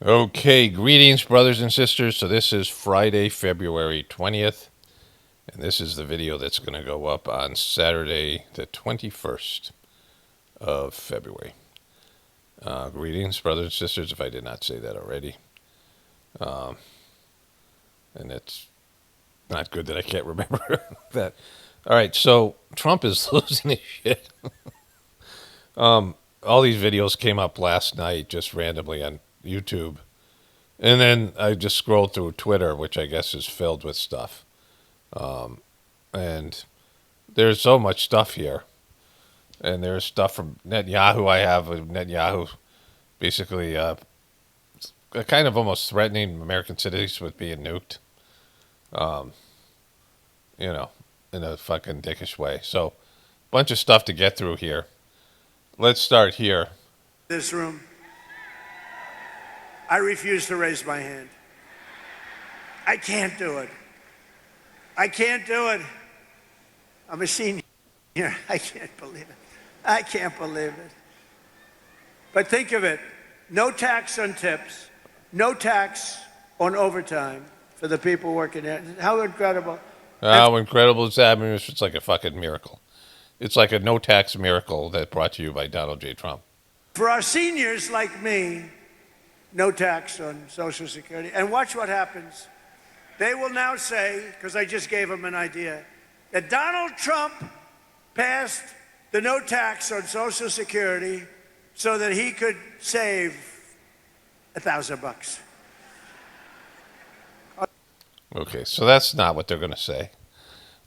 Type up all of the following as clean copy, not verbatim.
Okay, greetings, brothers and sisters. So this is Friday, February 20th, and this is the video that's going to go up on Saturday, the 21st of February. Greetings, brothers and sisters, if I did not say that already. And it's not good that I can't remember that. All right, so Trump is losing his shit. All these videos came up last night just randomly on YouTube. And then I just scrolled through Twitter, which I guess is filled with stuff. And there's so much stuff here. And there's stuff from Netanyahu. I have Netanyahu basically kind of almost threatening American cities with being nuked, you know, in a fucking dickish way. So, bunch of stuff to get through here. Let's start here. This room, I refuse to raise my hand. I can't do it. I can't do it. I'm a senior. I can't believe it. I can't believe it. But think of it. No tax on tips. No tax on overtime for the people working there. How incredible. How incredible is that? I mean, it's like a fucking miracle. It's like a no-tax miracle that brought to you by Donald J. Trump. For our seniors like me, no tax on Social Security. And watch what happens. They will now say, because I just gave them an idea, that Donald Trump passed the no tax on Social Security so that he could save $1,000. Okay, so that's not what they're going to say.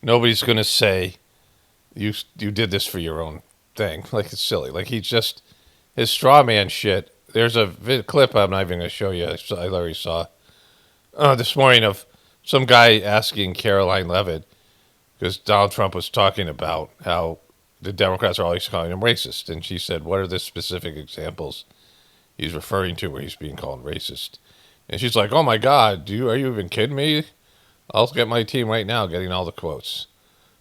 Nobody's going to say you did this for your own thing. Like, it's silly. Like, he's just his straw man shit. There's a clip I'm not even going to show you. I already saw this morning of some guy asking Caroline Levitt, because Donald Trump was talking about how the Democrats are always calling him racist, and she said, "What are the specific examples he's referring to where he's being called racist?" And she's like, "Oh my God, are you even kidding me? I'll get my team right now getting all the quotes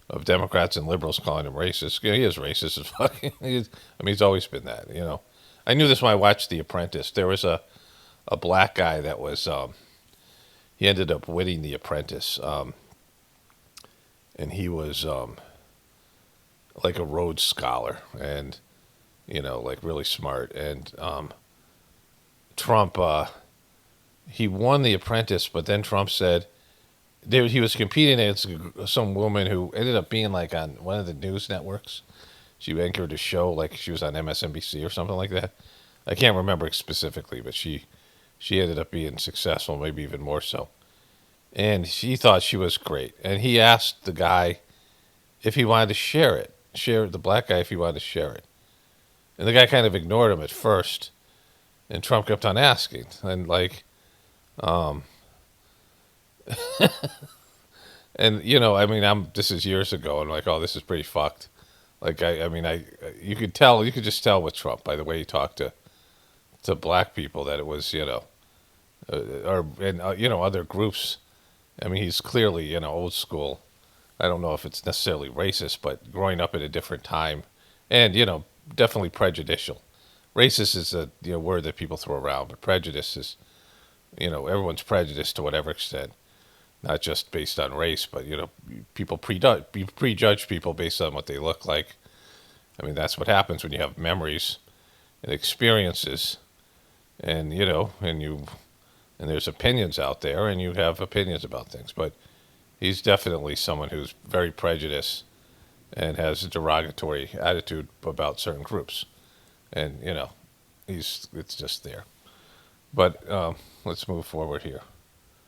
of Democrats and liberals calling him racist." You know, he is racist as fucking. He's always been that. You know, I knew this when I watched The Apprentice. There was a black guy that was he ended up winning The Apprentice, and he was like a Rhodes Scholar, and like really smart. And Trump, he won The Apprentice, but then Trump said he was competing against some woman who ended up being like on one of the news networks. She anchored a show, like she was on MSNBC or something like that. I can't remember specifically, but she ended up being successful, maybe even more so. And she thought she was great. And he asked the guy if he wanted to share the black guy if he wanted to share it. And the guy kind of ignored him at first. And Trump kept on asking. And like, and this is years ago. And like, oh, this is pretty fucked. Like, you could just tell with Trump by the way he talked to black people that it was, other groups. I mean, he's clearly, old school. I don't know if it's necessarily racist, but growing up at a different time and, definitely prejudicial. Racist is a word that people throw around, but prejudice is, everyone's prejudiced to whatever extent, not just based on race, but, people prejudge people based on what they look like. I mean, that's what happens when you have memories and experiences and, and there's opinions out there, and you have opinions about things. But he's definitely someone who's very prejudiced and has a derogatory attitude about certain groups. And, it's just there. But let's move forward here.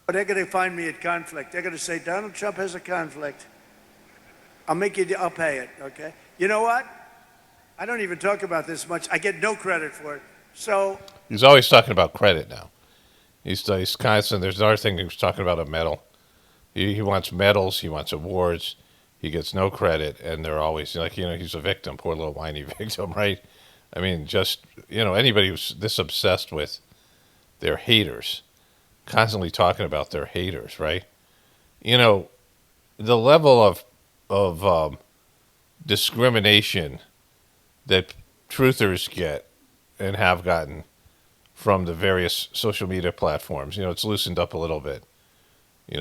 They're going to find me at conflict. They're going to say, Donald Trump has a conflict. I'll pay it, okay? You know what? I don't even talk about this much. I get no credit for it. So he's always talking about credit now. He's constant. There's another thing he was talking about, a medal. He wants medals. He wants awards. He gets no credit, and they're always like, he's a victim, poor little whiny victim, right? I mean, just anybody who's this obsessed with their haters, constantly talking about their haters, right? The level of discrimination that truthers get and have gotten from the various social media platforms. It's loosened up a little bit,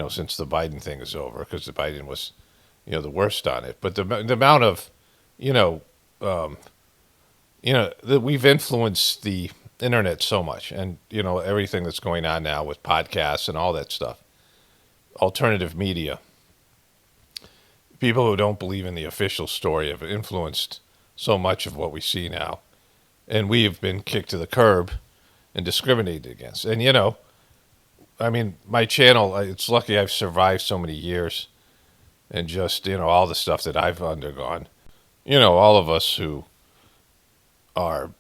since the Biden thing is over, because the Biden was, the worst on it. But the amount of, you know, um, that we've influenced the internet so much, and everything that's going on now with podcasts and all that stuff, alternative media. People who don't believe in the official story have influenced so much of what we see now, and we have been kicked to the curb and discriminated against. And I mean, my channel, it's lucky I've survived so many years and just, all the stuff that I've undergone. All of us who are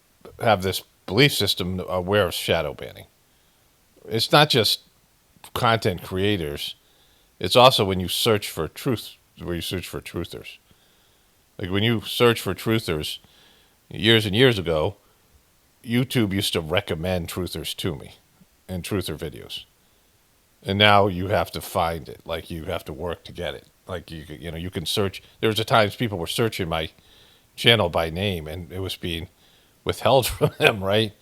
have this belief system are aware of shadow banning. It's not just content creators. It's also when you search for truth, where you search for truthers. Like when you search for truthers, years and years ago, YouTube used to recommend truthers to me and truther videos. And now you have to find it. Like you have to work to get it. Like you can search. There was a times people were searching my channel by name, and it was being withheld from them, right?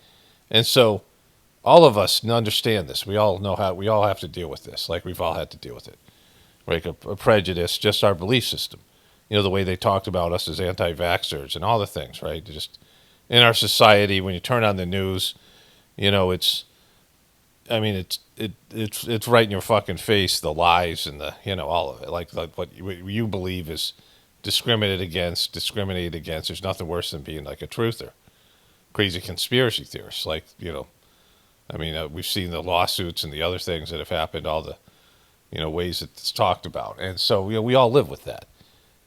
And so all of us understand this. We all know how. We all have to deal with this. Like we've all had to deal with it. Like a prejudice, just our belief system. The way they talked about us as anti-vaxxers and all the things, right? Just in our society, when you turn on the news, it's. I mean, it's right in your fucking face, the lies and the all of it. Like what you believe is discriminated against. There's nothing worse than being like a truther, crazy conspiracy theorists. Like I mean, we've seen the lawsuits and the other things that have happened, all the ways that it's talked about, and so we all live with that.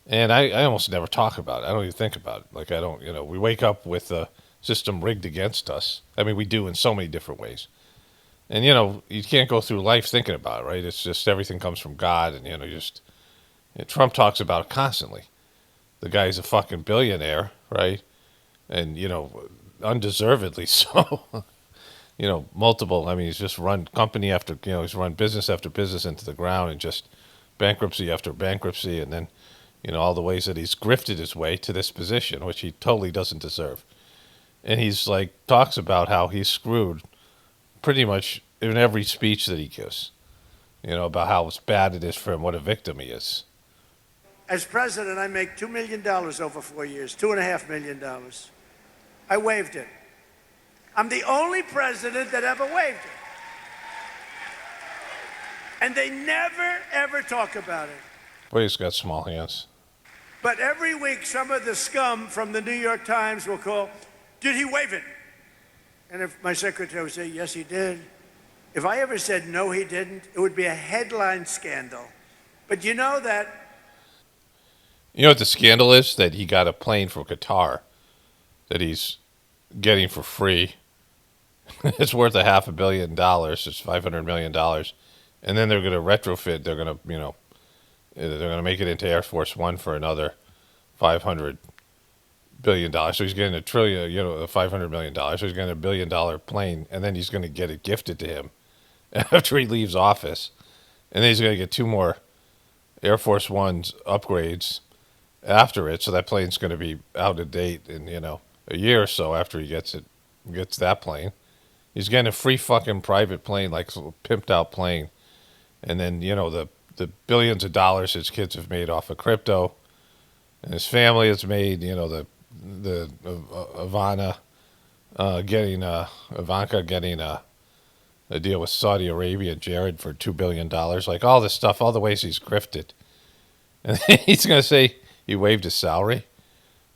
And I almost never talk about it. I don't even think about it. Like I don't, we wake up with the system rigged against us. I mean, we do in so many different ways. And you can't go through life thinking about it, right? It's just everything comes from God, and Trump talks about it constantly. The guy's a fucking billionaire, right? And undeservedly so. Multiple. I mean, he's just run company after he's run business after business into the ground, and just bankruptcy after bankruptcy, and then all the ways that he's grifted his way to this position, which he totally doesn't deserve. And he's like talks about how he's screwed pretty much in every speech that he gives, about how bad it is for him, what a victim he is. As president, I make $2 million over 4 years, $2.5 million. I waived it. I'm the only president that ever waived it. And they never, ever talk about it. Boy, he's got small hands. But every week, some of the scum from the New York Times will call, did he waive it? And if my secretary would say, yes, he did. If I ever said, no, he didn't, it would be a headline scandal. But you know that. You know what the scandal is? That he got a plane from Qatar that he's getting for free. It's worth $500 million. It's $500 million. And then they're going to retrofit. They're going to, they're going to make it into Air Force One for another $500 billion. So he's getting $500 million. So he's getting $1 billion plane, and then he's going to get it gifted to him after he leaves office. And then he's going to get 2 more Air Force One's upgrades after it. So that plane's going to be out of date in, a year or so after he gets that plane. He's getting a free fucking private plane, like a pimped out plane. And then, the billions of dollars his kids have made off of crypto, and his family has made, the Ivanka getting a deal with Saudi Arabia and Jared for $2 billion. Like all this stuff, all the ways he's grifted. And he's going to say he waived his salary.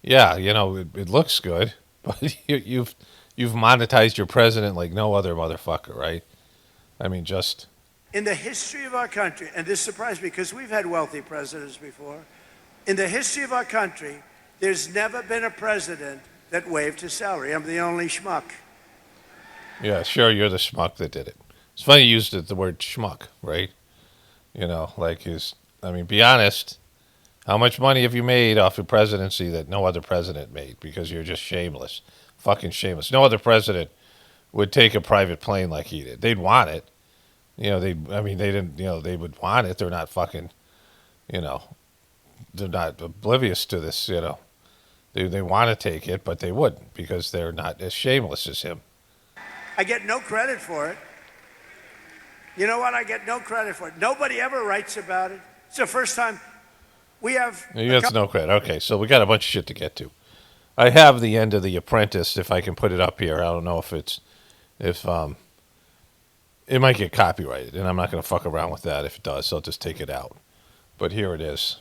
Yeah, it looks good, but you've monetized your president like no other motherfucker, right? I mean, just... In the history of our country, and this surprised me because we've had wealthy presidents before, in the history of our country, there's never been a president that waived his salary. I'm the only schmuck. Yeah, sure, you're the schmuck that did it. It's funny you used the word schmuck, right? Be honest. How much money have you made off your presidency that no other president made? Because you're just shameless. Fucking shameless. No other president would take a private plane like he did. They'd want it. They would want it. They're not fucking, they're not oblivious to this, They want to take it, but they wouldn't because they're not as shameless as him. I get no credit for it. You know what? I get no credit for it. Nobody ever writes about it. It's the first time we have... You get no credit. Okay, so we got a bunch of shit to get to. I have the end of The Apprentice, if I can put it up here. I don't know if it might get copyrighted, and I'm not going to fuck around with that. If it does, so I'll just take it out. But here it is.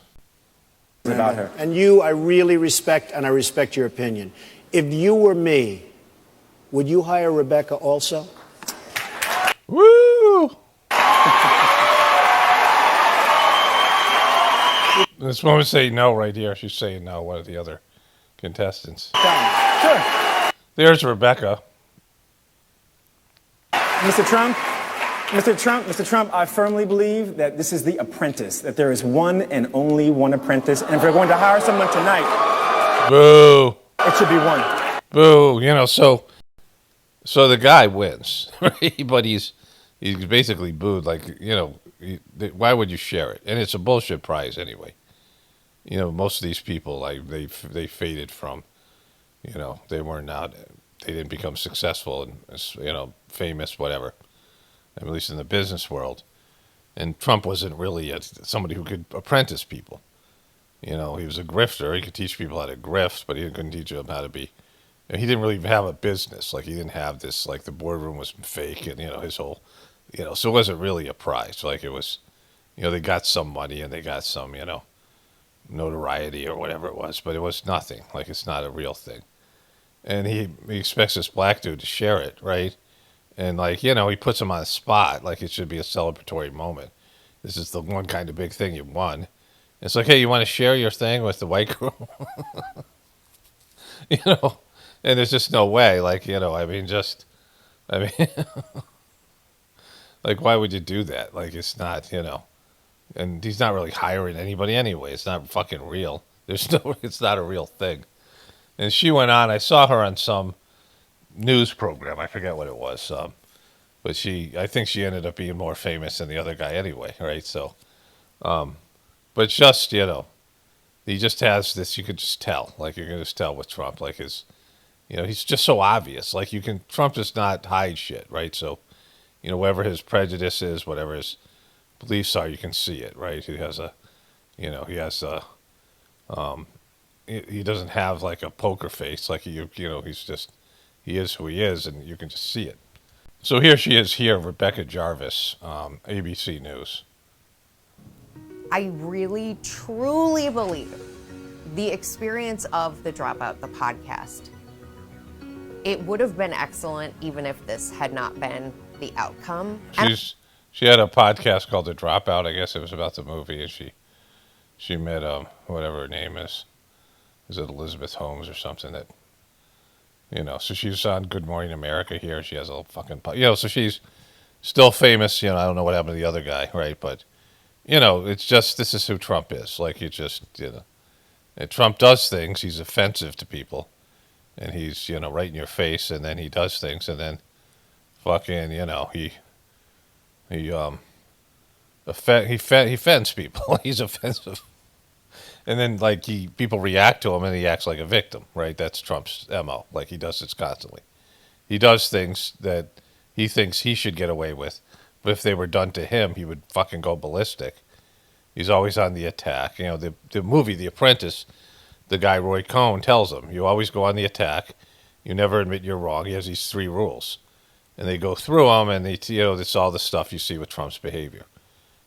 About her. And you, I really respect, and I respect your opinion. If you were me, would you hire Rebecca also? Woo! This woman say no right here. She's saying no. One of the other contestants. Sure. There's Rebecca. Mr. Trump, I firmly believe that this is The Apprentice, that there is one and only one apprentice. And if we're going to hire someone tonight, boo, it should be one. Boo. You know, so the guy wins, right? But he's basically booed. Like, you know, why would you share it? And it's a bullshit prize anyway. You know, most of these people, like, they faded from, you know, they didn't become successful and, you know, famous, whatever, at least in the business world. And Trump wasn't really somebody who could apprentice people. You know, he was a grifter. He could teach people how to grift, but he couldn't teach them how to be. And he didn't really even have a business. Like, he didn't have this, like, the boardroom was fake and, you know, his whole, you know, so it wasn't really a prize. Like, it was, you know, they got some money and they got some, you know, notoriety or whatever it was, but it was nothing. Like, it's not a real thing. And he expects this black dude to share it, right? And, like, you know, he puts him on the spot. Like, it should be a celebratory moment. This is the one kind of big thing you won. It's like, hey, you want to share your thing with the white girl? You know? And there's just no way. Like, you know, like, why would you do that? Like, it's not, you know. And he's not really hiring anybody anyway. It's not fucking real. It's not a real thing. And she went on. I saw her on some news program. I forget what it was. But I think she ended up being more famous than the other guy anyway, right? So, but just, you know, he just has this, you could just tell. Like, you can just tell with Trump. Like, you know, he's just so obvious. Like, Trump does not hide shit, right? So, you know, whatever his prejudice is, whatever his beliefs are, you can see it, right? He doesn't have like a poker face. Like, you know, he is who he is, and you can just see it. So here she is here, Rebecca Jarvis, ABC News. I really, truly believe the experience of The Dropout, the podcast, it would have been excellent even if this had not been the outcome. She had a podcast called The Dropout. I guess it was about the movie, and she met whatever her name is. Is it Elizabeth Holmes or something? That, you know. So she's on Good Morning America here. She has a fucking, you know. So she's still famous. You know, I don't know what happened to the other guy, right? But, you know, it's just, this is who Trump is. Like, you just, you know, and Trump does things. He's offensive to people, and he's, you know, right in your face. And then he does things, and then fucking, you know, he offends people. He's offensive. And then, like, people react to him, and he acts like a victim, right? That's Trump's MO. Like, he does this constantly. He does things that he thinks he should get away with, but if they were done to him, he would fucking go ballistic. He's always on the attack. You know, the movie The Apprentice, the guy Roy Cohn tells him, you always go on the attack. You never admit you're wrong. He has these 3 rules. And they go through them, and you know, it's all the stuff you see with Trump's behavior.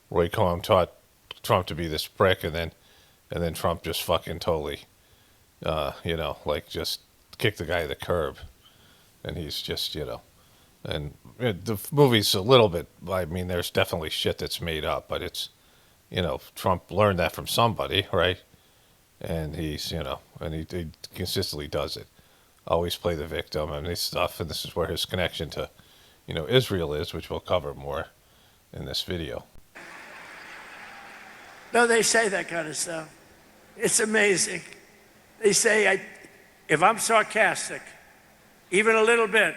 Roy Cohn taught Trump to be this prick, and then Trump just fucking totally, you know, like, just kicked the guy to the curb. And he's just, you know, and the movie's a little bit, I mean, there's definitely shit that's made up, but it's, you know, Trump learned that from somebody, right? And he's, you know, and he consistently does it. Always play the victim and this stuff, and this is where his connection to, you know, Israel is, which we'll cover more in this video. No, they say that kind of stuff. It's amazing. They say, if I'm sarcastic, even a little bit,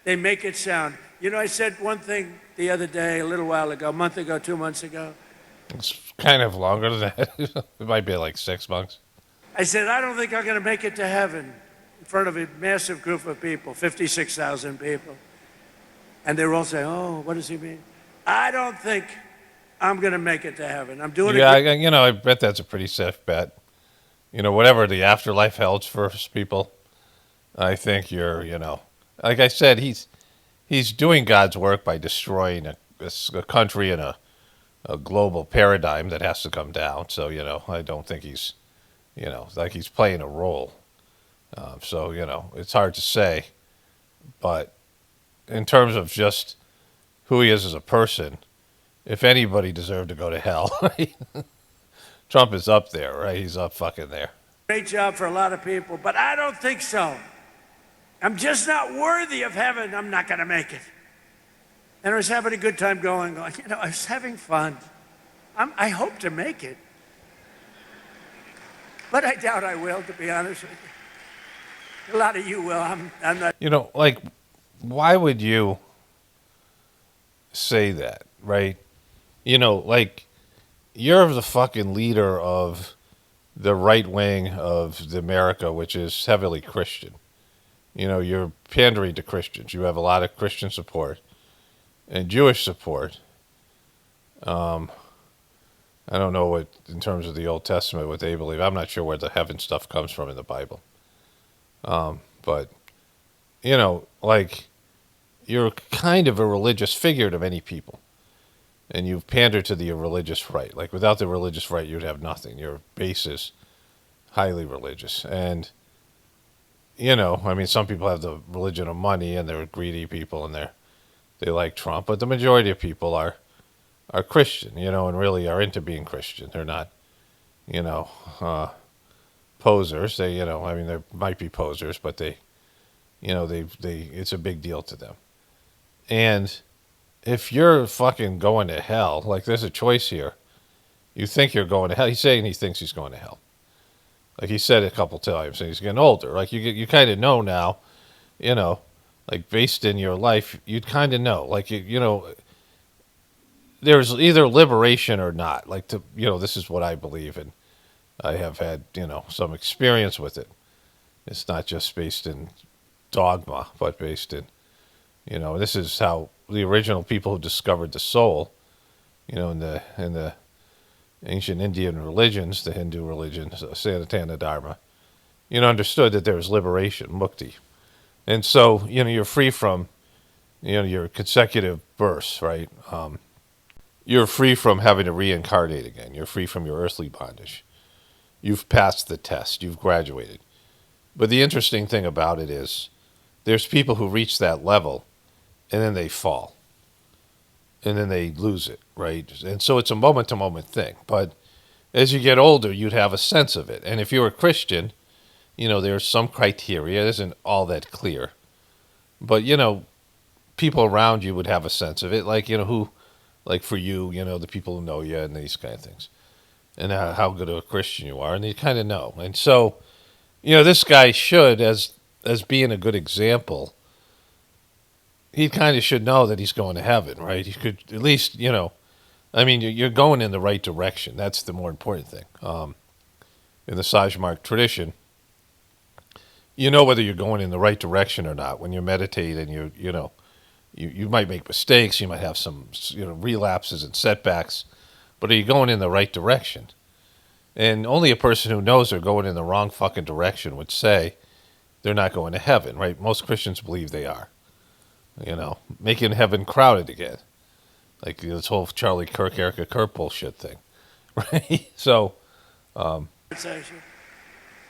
they make it sound. You know, I said one thing the other day, a little while ago, a month ago, 2 months ago. It's kind of longer than that. It might be like 6 months. I said, I don't think I'm going to make it to heaven in front of a massive group of people, 56,000 people. And they were all saying, oh, what does he mean? I don't think I'm going to make it to heaven. I'm doing Yeah, it. I bet that's a pretty safe bet. Whatever the afterlife holds for people, I think like I said, he's doing God's work by destroying a country and a global paradigm that has to come down. So, I don't think he's, like he's playing a role. So, it's hard to say. But in terms of just who he is as a person, if anybody deserved to go to hell, right? Trump is up there, right? He's up fucking there. Great job for a lot of people, but I don't think so. I'm just not worthy of heaven. I'm not going to make it. And I was having a good time going, I was having fun. I hope to make it. But I doubt I will, to be honest with you. A lot of you will. I'm not. Like, why would you say that, right? Like, you're the fucking leader of the right wing of America, which is heavily Christian. You're pandering to Christians. You have a lot of Christian support and Jewish support. I don't know what, in terms of the Old Testament, what they believe. I'm not sure where the heaven stuff comes from in the Bible. But, like, you're kind of a religious figure to many people. And you've pandered to the religious right. Like, without the religious right, you'd have nothing. Your base is highly religious. And, some people have the religion of money, and they're greedy people, and they like Trump. But the majority of people are Christian, and really are into being Christian. They're not, posers. There might be posers, but they it's a big deal to them. And if you're fucking going to hell, like, there's a choice here. You think you're going to hell. He's saying he thinks he's going to hell. Like he said a couple times, and he's getting older. Like, you kind of know now, like, based in your life, you'd kind of know. Like, there's either liberation or not. Like, this is what I believe, and I have had, some experience with it. It's not just based in dogma, but based in, this is how the original people who discovered the soul, in the ancient Indian religions, the Hindu religions, Sanatana Dharma, understood that there was liberation, mukti. And so, you're free from, your consecutive births, right? You're free from having to reincarnate again. You're free from your earthly bondage. You've passed the test. You've graduated. But the interesting thing about it is there's people who reach that level and then they fall. And then they lose it, right? And so it's a moment-to-moment thing. But as you get older, you'd have a sense of it. And if you're a Christian, there's some criteria. It isn't all that clear. But, people around you would have a sense of it. Like, who, like for you, the people who know you and these kind of things. And how good of a Christian you are. And you kind of know. And so, this guy should, as being a good example, he kind of should know that he's going to heaven, right? He could at least, you're going in the right direction. That's the more important thing. In the Sajmark tradition, whether you're going in the right direction or not. When you meditate and you might make mistakes, you might have some, relapses and setbacks, but are you going in the right direction? And only a person who knows they're going in the wrong fucking direction would say they're not going to heaven, right? Most Christians believe they are. Making heaven crowded again. Like this whole Charlie Kirk, Erica Kirk bullshit thing, right? So, But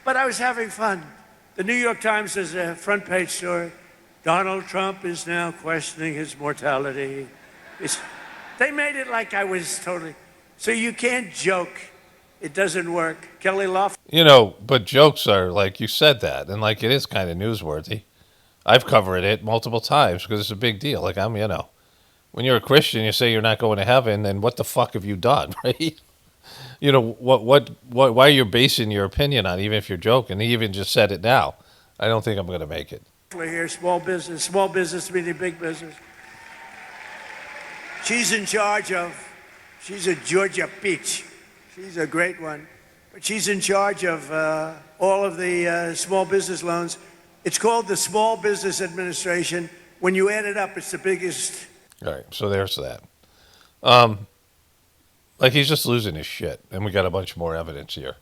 I was having fun. The New York Times has a front page story. Donald Trump is now questioning his mortality. They made it like I was totally. So you can't joke. It doesn't work. Kelly Loeffler. But jokes are, like, you said that, and like it is kind of newsworthy. I've covered it multiple times because it's a big deal. Like, when you're a Christian, you say you're not going to heaven, then what the fuck have you done, right? What why are you basing your opinion on, even if you're joking? He even just said it now. I don't think I'm going to make it. Here, small business meaning big business. She's in charge of, she's a Georgia peach. She's a great one. But she's in charge of all of the small business loans. It's called the Small Business Administration. When you add it up, it's the biggest. All right, so there's that. Like he's just losing his shit, and we got a bunch more evidence here.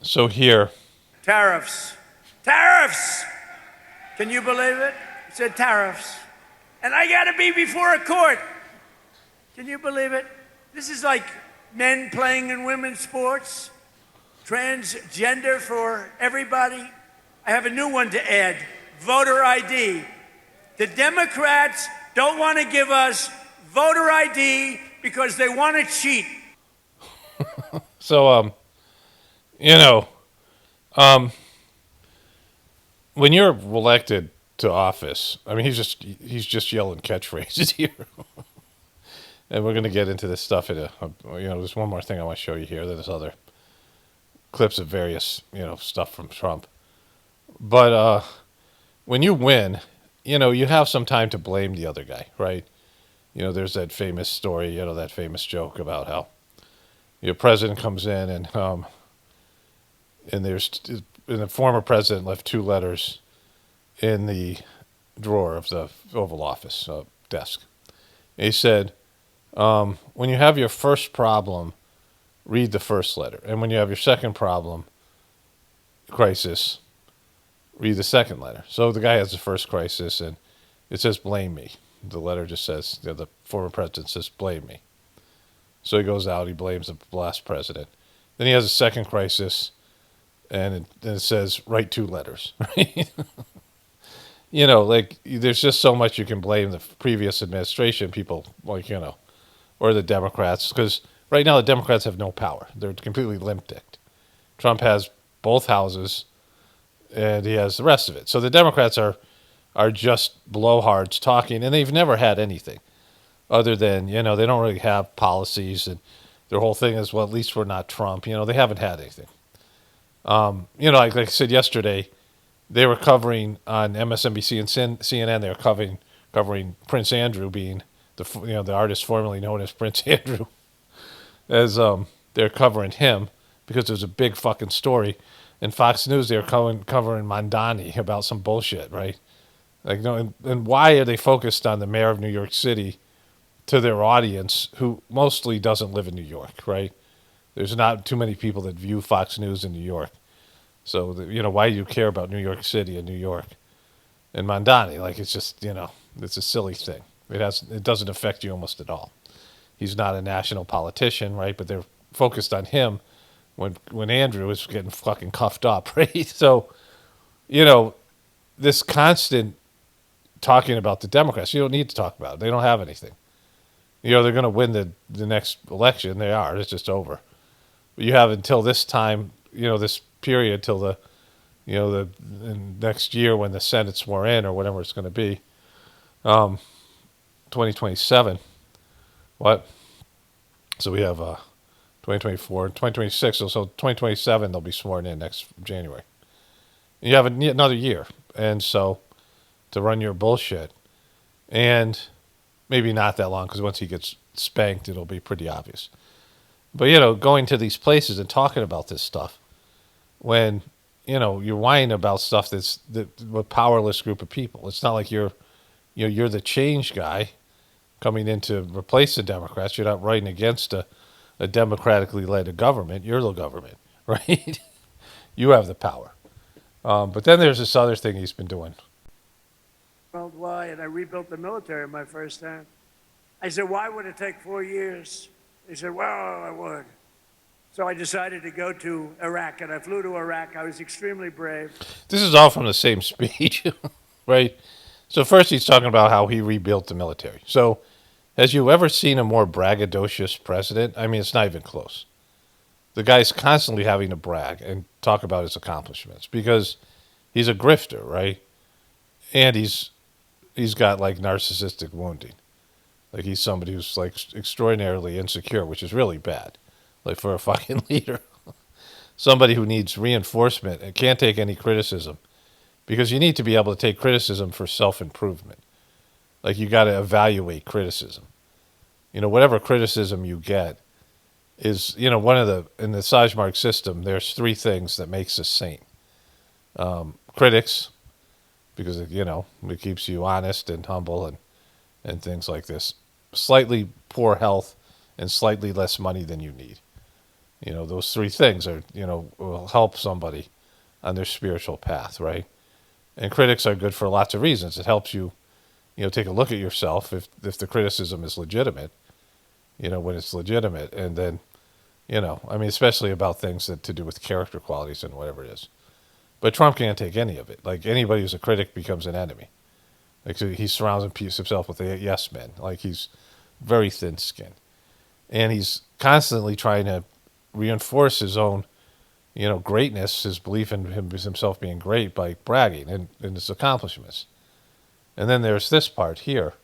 So here, Tariffs. Tariffs! Can you believe it? It said tariffs. And I got to be before a court. Can you believe it? This is like men playing in women's sports, transgender for everybody. I have a new one to add, voter ID. The Democrats don't want to give us voter ID because they want to cheat. so when you're elected to office, I mean, he's just yelling catchphrases here. And we're going to get into this stuff there's one more thing I want to show you here. There's other clips of various, stuff from Trump. But when you win, you have some time to blame the other guy, right? There's that famous story, that famous joke about how your president comes in and the former president left 2 letters in the drawer of the Oval Office desk. And he said, when you have your first problem, read the first letter. And when you have your second crisis, read the second letter. So the guy has the first crisis, and it says, blame me. The letter just says, the former president says, blame me. So he goes out, he blames the last president. Then he has a second crisis, and it says, write 2 letters. Right? There's just so much you can blame the previous administration, people, or the Democrats, because right now the Democrats have no power. They're completely limp-dicked. Trump has both houses, and he has the rest of it. So the Democrats are just blowhards talking, and they've never had anything other than, they don't really have policies, and their whole thing is, well, at least we're not Trump. They haven't had anything. Like I said yesterday, they were covering on MSNBC and CNN, they were covering Prince Andrew being the artist formerly known as Prince Andrew, as they're covering him because there's a big fucking story. In Fox News, they were covering Mondani about some bullshit, right? And why are they focused on the mayor of New York City to their audience who mostly doesn't live in New York, right? There's not too many people that view Fox News in New York. So, why do you care about New York City and New York and Mondani? It's just, it's a silly thing. It doesn't affect you almost at all. He's not a national politician, right? But they're focused on him when Andrew is getting fucking cuffed up, right? So, this constant talking about the Democrats, you don't need to talk about it. They don't have anything. They're going to win the next election. They are. It's just over. But you have until this time, this period till the next year when the Senate's sworn in or whatever it's going to be, 2027. What? So we have 2024, 2026. So 2027 they'll be sworn in next January. You have another year, and so to run your bullshit, and maybe not that long because once he gets spanked, it'll be pretty obvious. But going to these places and talking about this stuff when you're whining about stuff that's a powerless group of people. It's not like you're the change guy coming in to replace the Democrats. You're not writing against a democratically led government. You're the government, right? You have the power. But then there's this other thing he's been doing. Worldwide, and I rebuilt the military my first time. I said, why would it take 4 years? They said, well, I would. So I decided to go to Iraq, and I flew to Iraq. I was extremely brave. This is all from the same speech, right? So first he's talking about how he rebuilt the military. So has you ever seen a more braggadocious president? I mean, it's not even close. The guy's constantly having to brag and talk about his accomplishments because he's a grifter, right? And he's got narcissistic wounding. He's somebody who's extraordinarily insecure, which is really bad. For a fucking leader. Somebody who needs reinforcement and can't take any criticism. Because you need to be able to take criticism for self-improvement. You got to evaluate criticism. Whatever criticism you get is, in the Sajmark system, there's 3 things that makes a saint. Critics, because it keeps you honest and humble and things like this. Slightly poor health and slightly less money than you need. Those three things will help somebody on their spiritual path, right? And critics are good for lots of reasons. It helps you, take a look at yourself if the criticism is legitimate, when it's legitimate, and then, especially about things that to do with character qualities and whatever it is. But Trump can't take any of it. Like anybody who's a critic becomes an enemy. Like so he surrounds himself with the yes men. Like he's very thin-skinned, and he's constantly trying to reinforce his own, greatness, his belief in himself being great by bragging and his accomplishments. And then there's this part here.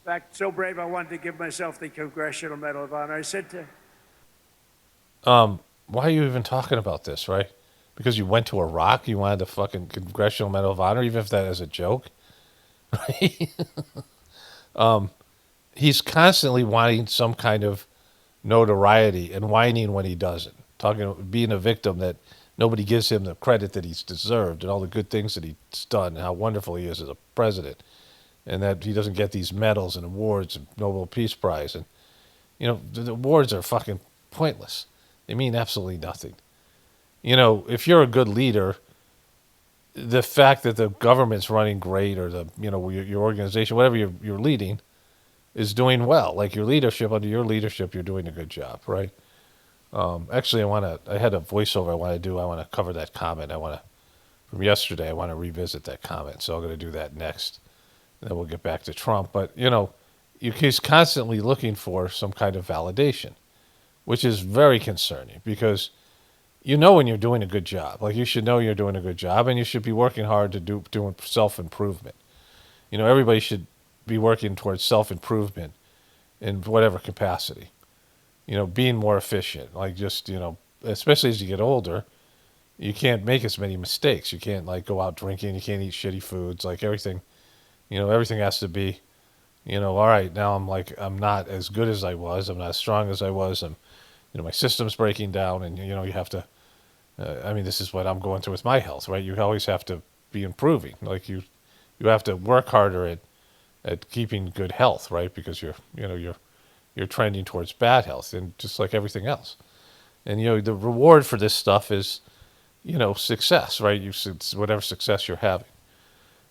In fact, so brave I wanted to give myself the Congressional Medal of Honor. I said to... Why are you even talking about this, right? Because you went to Iraq, you wanted the fucking Congressional Medal of Honor, even if that is a joke, right? He's constantly wanting some kind of notoriety and whining when he doesn't. Being a victim that nobody gives him the credit that he's deserved and all the good things that he's done and how wonderful he is as a president, and that he doesn't get these medals and awards and Nobel Peace Prize. And, the awards are fucking pointless. They mean absolutely nothing. If you're a good leader, the fact that the government's running great or your organization, whatever you're leading, is doing well. Like your leadership, under your leadership, you're doing a good job, right? Actually, I had a voiceover I want to do. I want to cover that comment. From yesterday, I want to revisit that comment. So I'm going to do that next. And then we'll get back to Trump. But, he's constantly looking for some kind of validation, which is very concerning because when you're doing a good job. Like you should know you're doing a good job, and you should be working hard to do self-improvement. Everybody should be working towards self-improvement in whatever capacity. Being more efficient. Like just, especially as you get older, you can't make as many mistakes. You can't like go out drinking. You can't eat shitty foods. Like everything, everything has to be, all right, now I'm not as good as I was. I'm not as strong as I was. My system's breaking down, and you have to. This is what I'm going through with my health, right? You always have to be improving. Like you have to work harder at keeping good health, right? Because you're trending towards bad health, and just like everything else. And the reward for this stuff is, success, right? Whatever success you're having.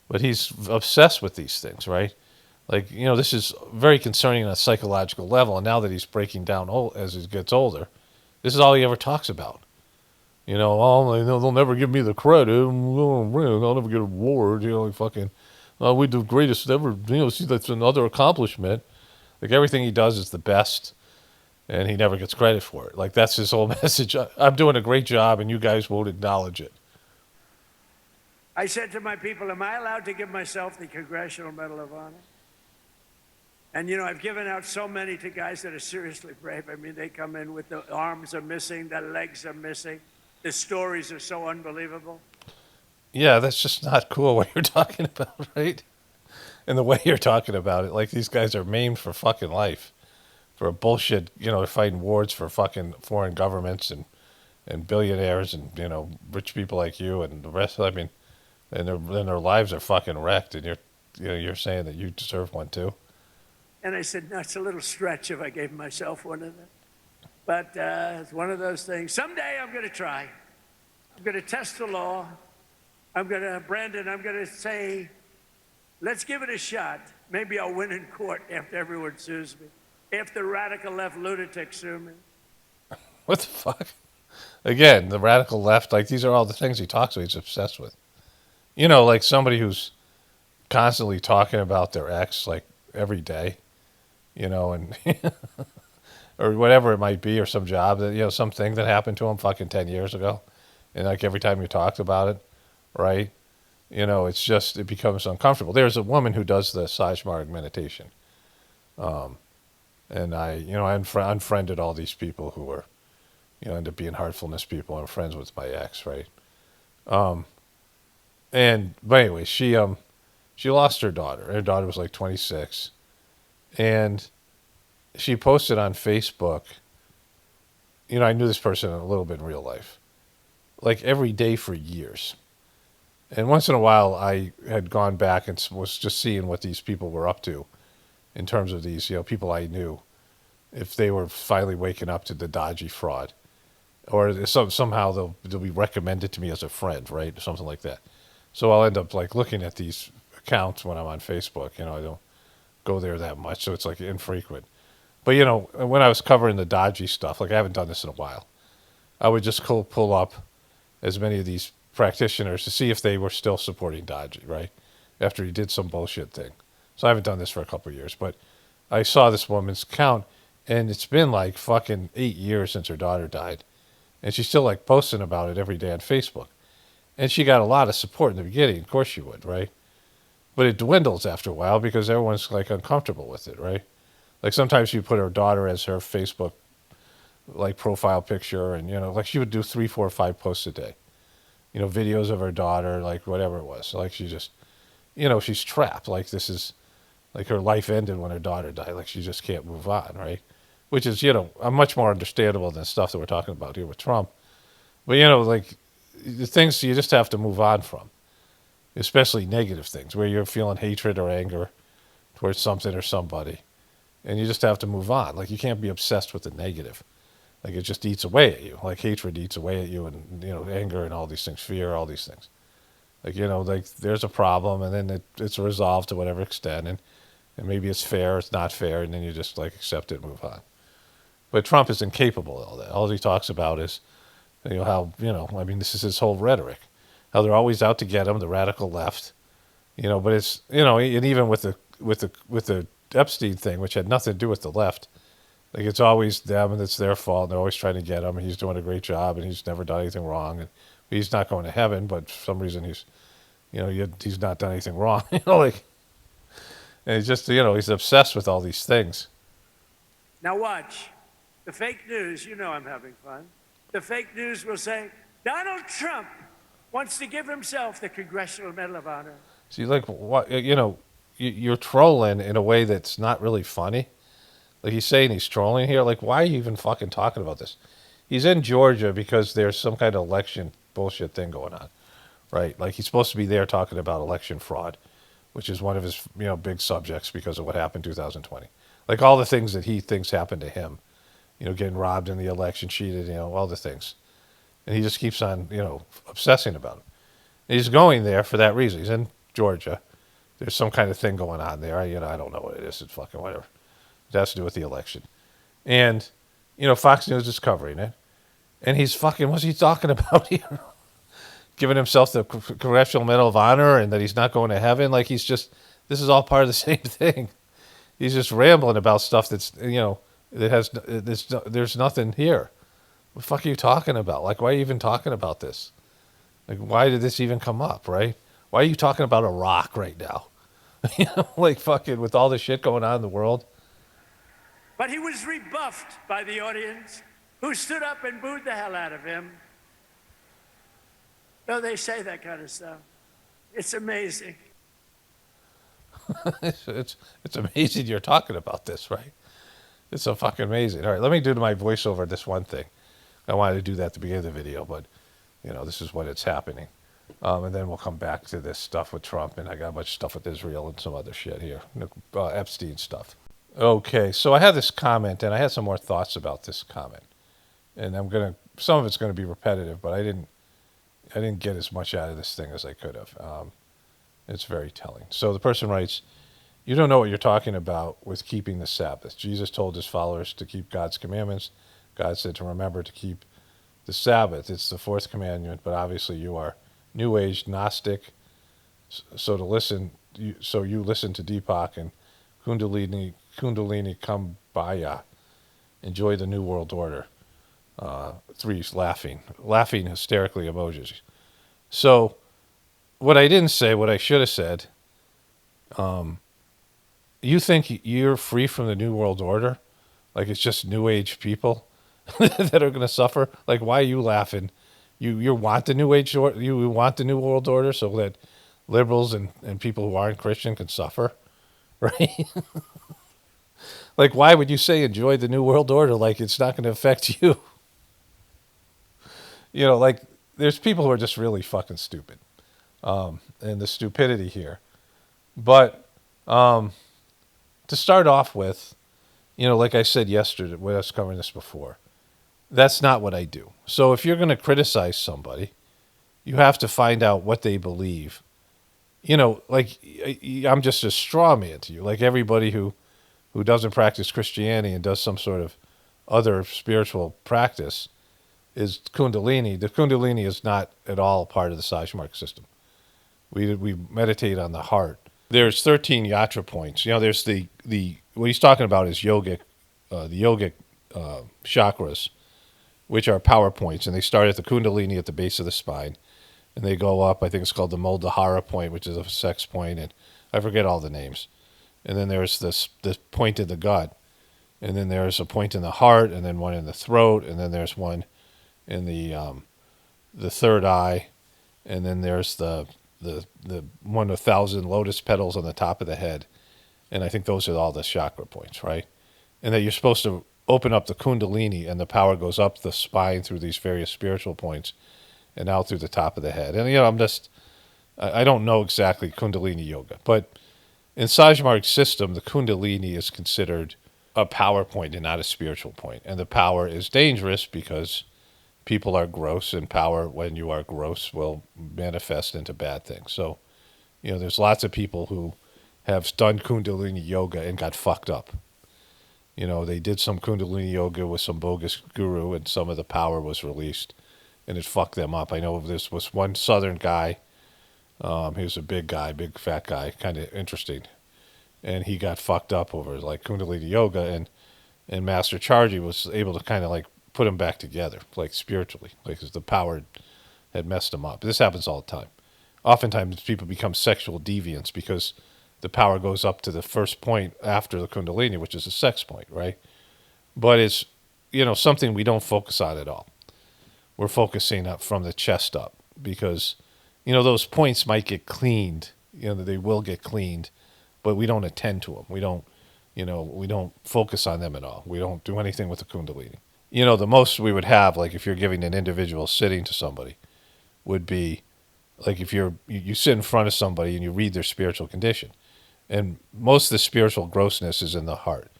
But he's obsessed with these things, right? Like, this is very concerning on a psychological level. And now that he's breaking down as he gets older, this is all he ever talks about. They'll never give me the credit. I'll never get an award. Fucking, we do the greatest ever. See, that's another accomplishment. Like everything he does is the best, and he never gets credit for it. Like that's his whole message. I'm doing a great job, and you guys won't acknowledge it. I said to my people, am I allowed to give myself the Congressional Medal of Honor? And, I've given out so many to guys that are seriously brave. They come in with the arms are missing, the legs are missing. The stories are so unbelievable. Yeah, that's just not cool what you're talking about, right? And the way you're talking about it, like these guys are maimed for fucking life. For a bullshit, they're fighting wars for fucking foreign governments and billionaires and, rich people like you and the rest of and their lives are fucking wrecked, and you're saying that you deserve one too. And I said, no, it's a little stretch if I gave myself one of them. But it's one of those things. Someday I'm going to try. I'm going to test the law. Brandon, I'm going to say, let's give it a shot. Maybe I'll win in court after everyone sues me. If the radical left lunatics sue me. What the fuck? Again, the radical left, like these are all the things he talks about, he's obsessed with. Like somebody who's constantly talking about their ex, like every day, and or whatever it might be, or some job that, something that happened to him fucking 10 years ago. And like every time you talked about it, right? It becomes uncomfortable. There's a woman who does the Sajmarg meditation. And I unfriended all these people who were, end up being heartfulness people. I'm friends with my ex, right? But anyway, she lost her daughter. Her daughter was like 26. And she posted on Facebook, I knew this person a little bit in real life, like every day for years. And once in a while, I had gone back and was just seeing what these people were up to in terms of these, people I knew, if they were finally waking up to the dodgy fraud, or somehow they'll be recommended to me as a friend, right, or something like that. So I'll end up like looking at these accounts when I'm on Facebook. I don't go there that much, so it's like infrequent. But when I was covering the dodgy stuff, like I haven't done this in a while, I would just pull up as many of these practitioners to see if they were still supporting dodgy, right? After he did some bullshit thing. So I haven't done this for a couple of years, but I saw this woman's account, and it's been like fucking 8 years since her daughter died, and she's still like posting about it every day on Facebook. And she got a lot of support in the beginning. Of course she would, right? But it dwindles after a while because everyone's like uncomfortable with it, right? Like sometimes she put her daughter as her Facebook like profile picture, and like she would do 3, 4, 5 posts a day. Videos of her daughter, like whatever it was. Like she just, she's trapped. Like this is, like her life ended when her daughter died. Like she just can't move on, right? Which is, much more understandable than stuff that we're talking about here with Trump. But like the things you just have to move on from, especially negative things where you're feeling hatred or anger towards something or somebody, and you just have to move on. Like you can't be obsessed with the negative. Like it just eats away at you. Like hatred eats away at you, and anger and all these things, fear, all these things. Like like there's a problem, and then it's resolved to whatever extent, and maybe it's fair, it's not fair, and then you just like accept it and move on. But Trump is incapable of all that. All he talks about is, how I mean, this is his whole rhetoric, how they're always out to get him, the radical left, But it's and even with the Epstein thing, which had nothing to do with the left. Like it's always them, and it's their fault. And they're always trying to get him, and he's doing a great job, and he's never done anything wrong, and he's not going to heaven. But for some reason, he's not done anything wrong. Like, and he's just he's obsessed with all these things. Now watch. The fake news, I'm having fun. The fake news will say, Donald Trump wants to give himself the Congressional Medal of Honor. See, like what you're trolling in a way that's not really funny. Like he's saying he's trolling here. Like, why are you even fucking talking about this? He's in Georgia because there's some kind of election bullshit thing going on, right? Like he's supposed to be there talking about election fraud, which is one of his big subjects because of what happened in 2020. Like all the things that he thinks happened to him, getting robbed in the election, cheated, all the things, and he just keeps on obsessing about it. And he's going there for that reason. He's in Georgia. There's some kind of thing going on there. I don't know what it is. It's fucking whatever. It has to do with the election. And, Fox News is covering it. And he's fucking, what's he talking about here? Giving himself the Congressional Medal of Honor and that he's not going to heaven. Like he's just, this is all part of the same thing. He's just rambling about stuff that's, there's nothing here. What the fuck are you talking about? Like, why are you even talking about this? Like, why did this even come up, right? Why are you talking about Iraq right now? Like fucking with all the shit going on in the world. But he was rebuffed by the audience, who stood up and booed the hell out of him. No, they say that kind of stuff. It's amazing. it's amazing you're talking about this, right? It's so fucking amazing. All right, let me do my voiceover this one thing. I wanted to do that at the beginning of the video, but, this is when it's happening. And then we'll come back to this stuff with Trump, and I got a bunch of stuff with Israel and some other shit here, Epstein stuff. Okay, so I had this comment, and I had some more thoughts about this comment, and some of it's gonna be repetitive, but I didn't get as much out of this thing as I could have. It's very telling. So the person writes, "You don't know what you're talking about with keeping the Sabbath. Jesus told his followers to keep God's commandments. God said to remember to keep the Sabbath. It's the fourth commandment, but obviously you are New Age Gnostic. So you listen to Deepak and Kundalini Kambaya. Enjoy the New World Order." 3 laughing hysterically emojis. So what I didn't say, what I should have said, you think you're free from the New World Order? Like it's just New Age people that are going to suffer? Like why are you laughing? You want the New Age order? You want the New World Order so that liberals and people who aren't Christian can suffer, right? Like why would you say enjoy the New World Order? Like it's not going to affect you. Like there's people who are just really fucking stupid. and the stupidity here. But to start off with, like I said yesterday when I was covering this before, that's not what I do. So if you're going to criticize somebody, you have to find out what they believe. Like I'm just a straw man to you. Like everybody who doesn't practice Christianity and does some sort of other spiritual practice is Kundalini. The Kundalini is not at all part of the Sajmark system. We meditate on the heart. There's 13 yatra points. There's the what he's talking about is yogic, the yogic chakras, which are power points, and they start at the Kundalini at the base of the spine, and they go up. I think it's called the Muladhara point, which is a sex point, and I forget all the names. And then there's this point in the gut, and then there's a point in the heart, and then one in the throat, and then there's one in the third eye, and then there's the 1,000 lotus petals on the top of the head, and I think those are all the chakra points, right? And that you're supposed to open up the Kundalini, and the power goes up the spine through these various spiritual points, and out through the top of the head. And I don't know exactly Kundalini yoga, but in Sajmark's system, the Kundalini is considered a power point and not a spiritual point, and the power is dangerous because people are gross, and power, when you are gross, will manifest into bad things. So, there's lots of people who have done Kundalini yoga and got fucked up. They did some Kundalini yoga with some bogus guru, and some of the power was released, and it fucked them up. I know this was one southern guy. He was a big guy, big fat guy, kind of interesting. And he got fucked up over like Kundalini yoga, and Master Charji was able to kind of like put him back together, like spiritually, like 'cause the power had messed him up. This happens all the time. Oftentimes people become sexual deviants because the power goes up to the first point after the Kundalini, which is a sex point, right? But it's, something we don't focus on at all. We're focusing up from the chest up because, those points might get cleaned, they will get cleaned, but we don't attend to them. We don't focus on them at all. We don't do anything with the Kundalini. The most we would have, like if you're giving an individual sitting to somebody, would be like if you sit in front of somebody and you read their spiritual condition. And most of the spiritual grossness is in the heart.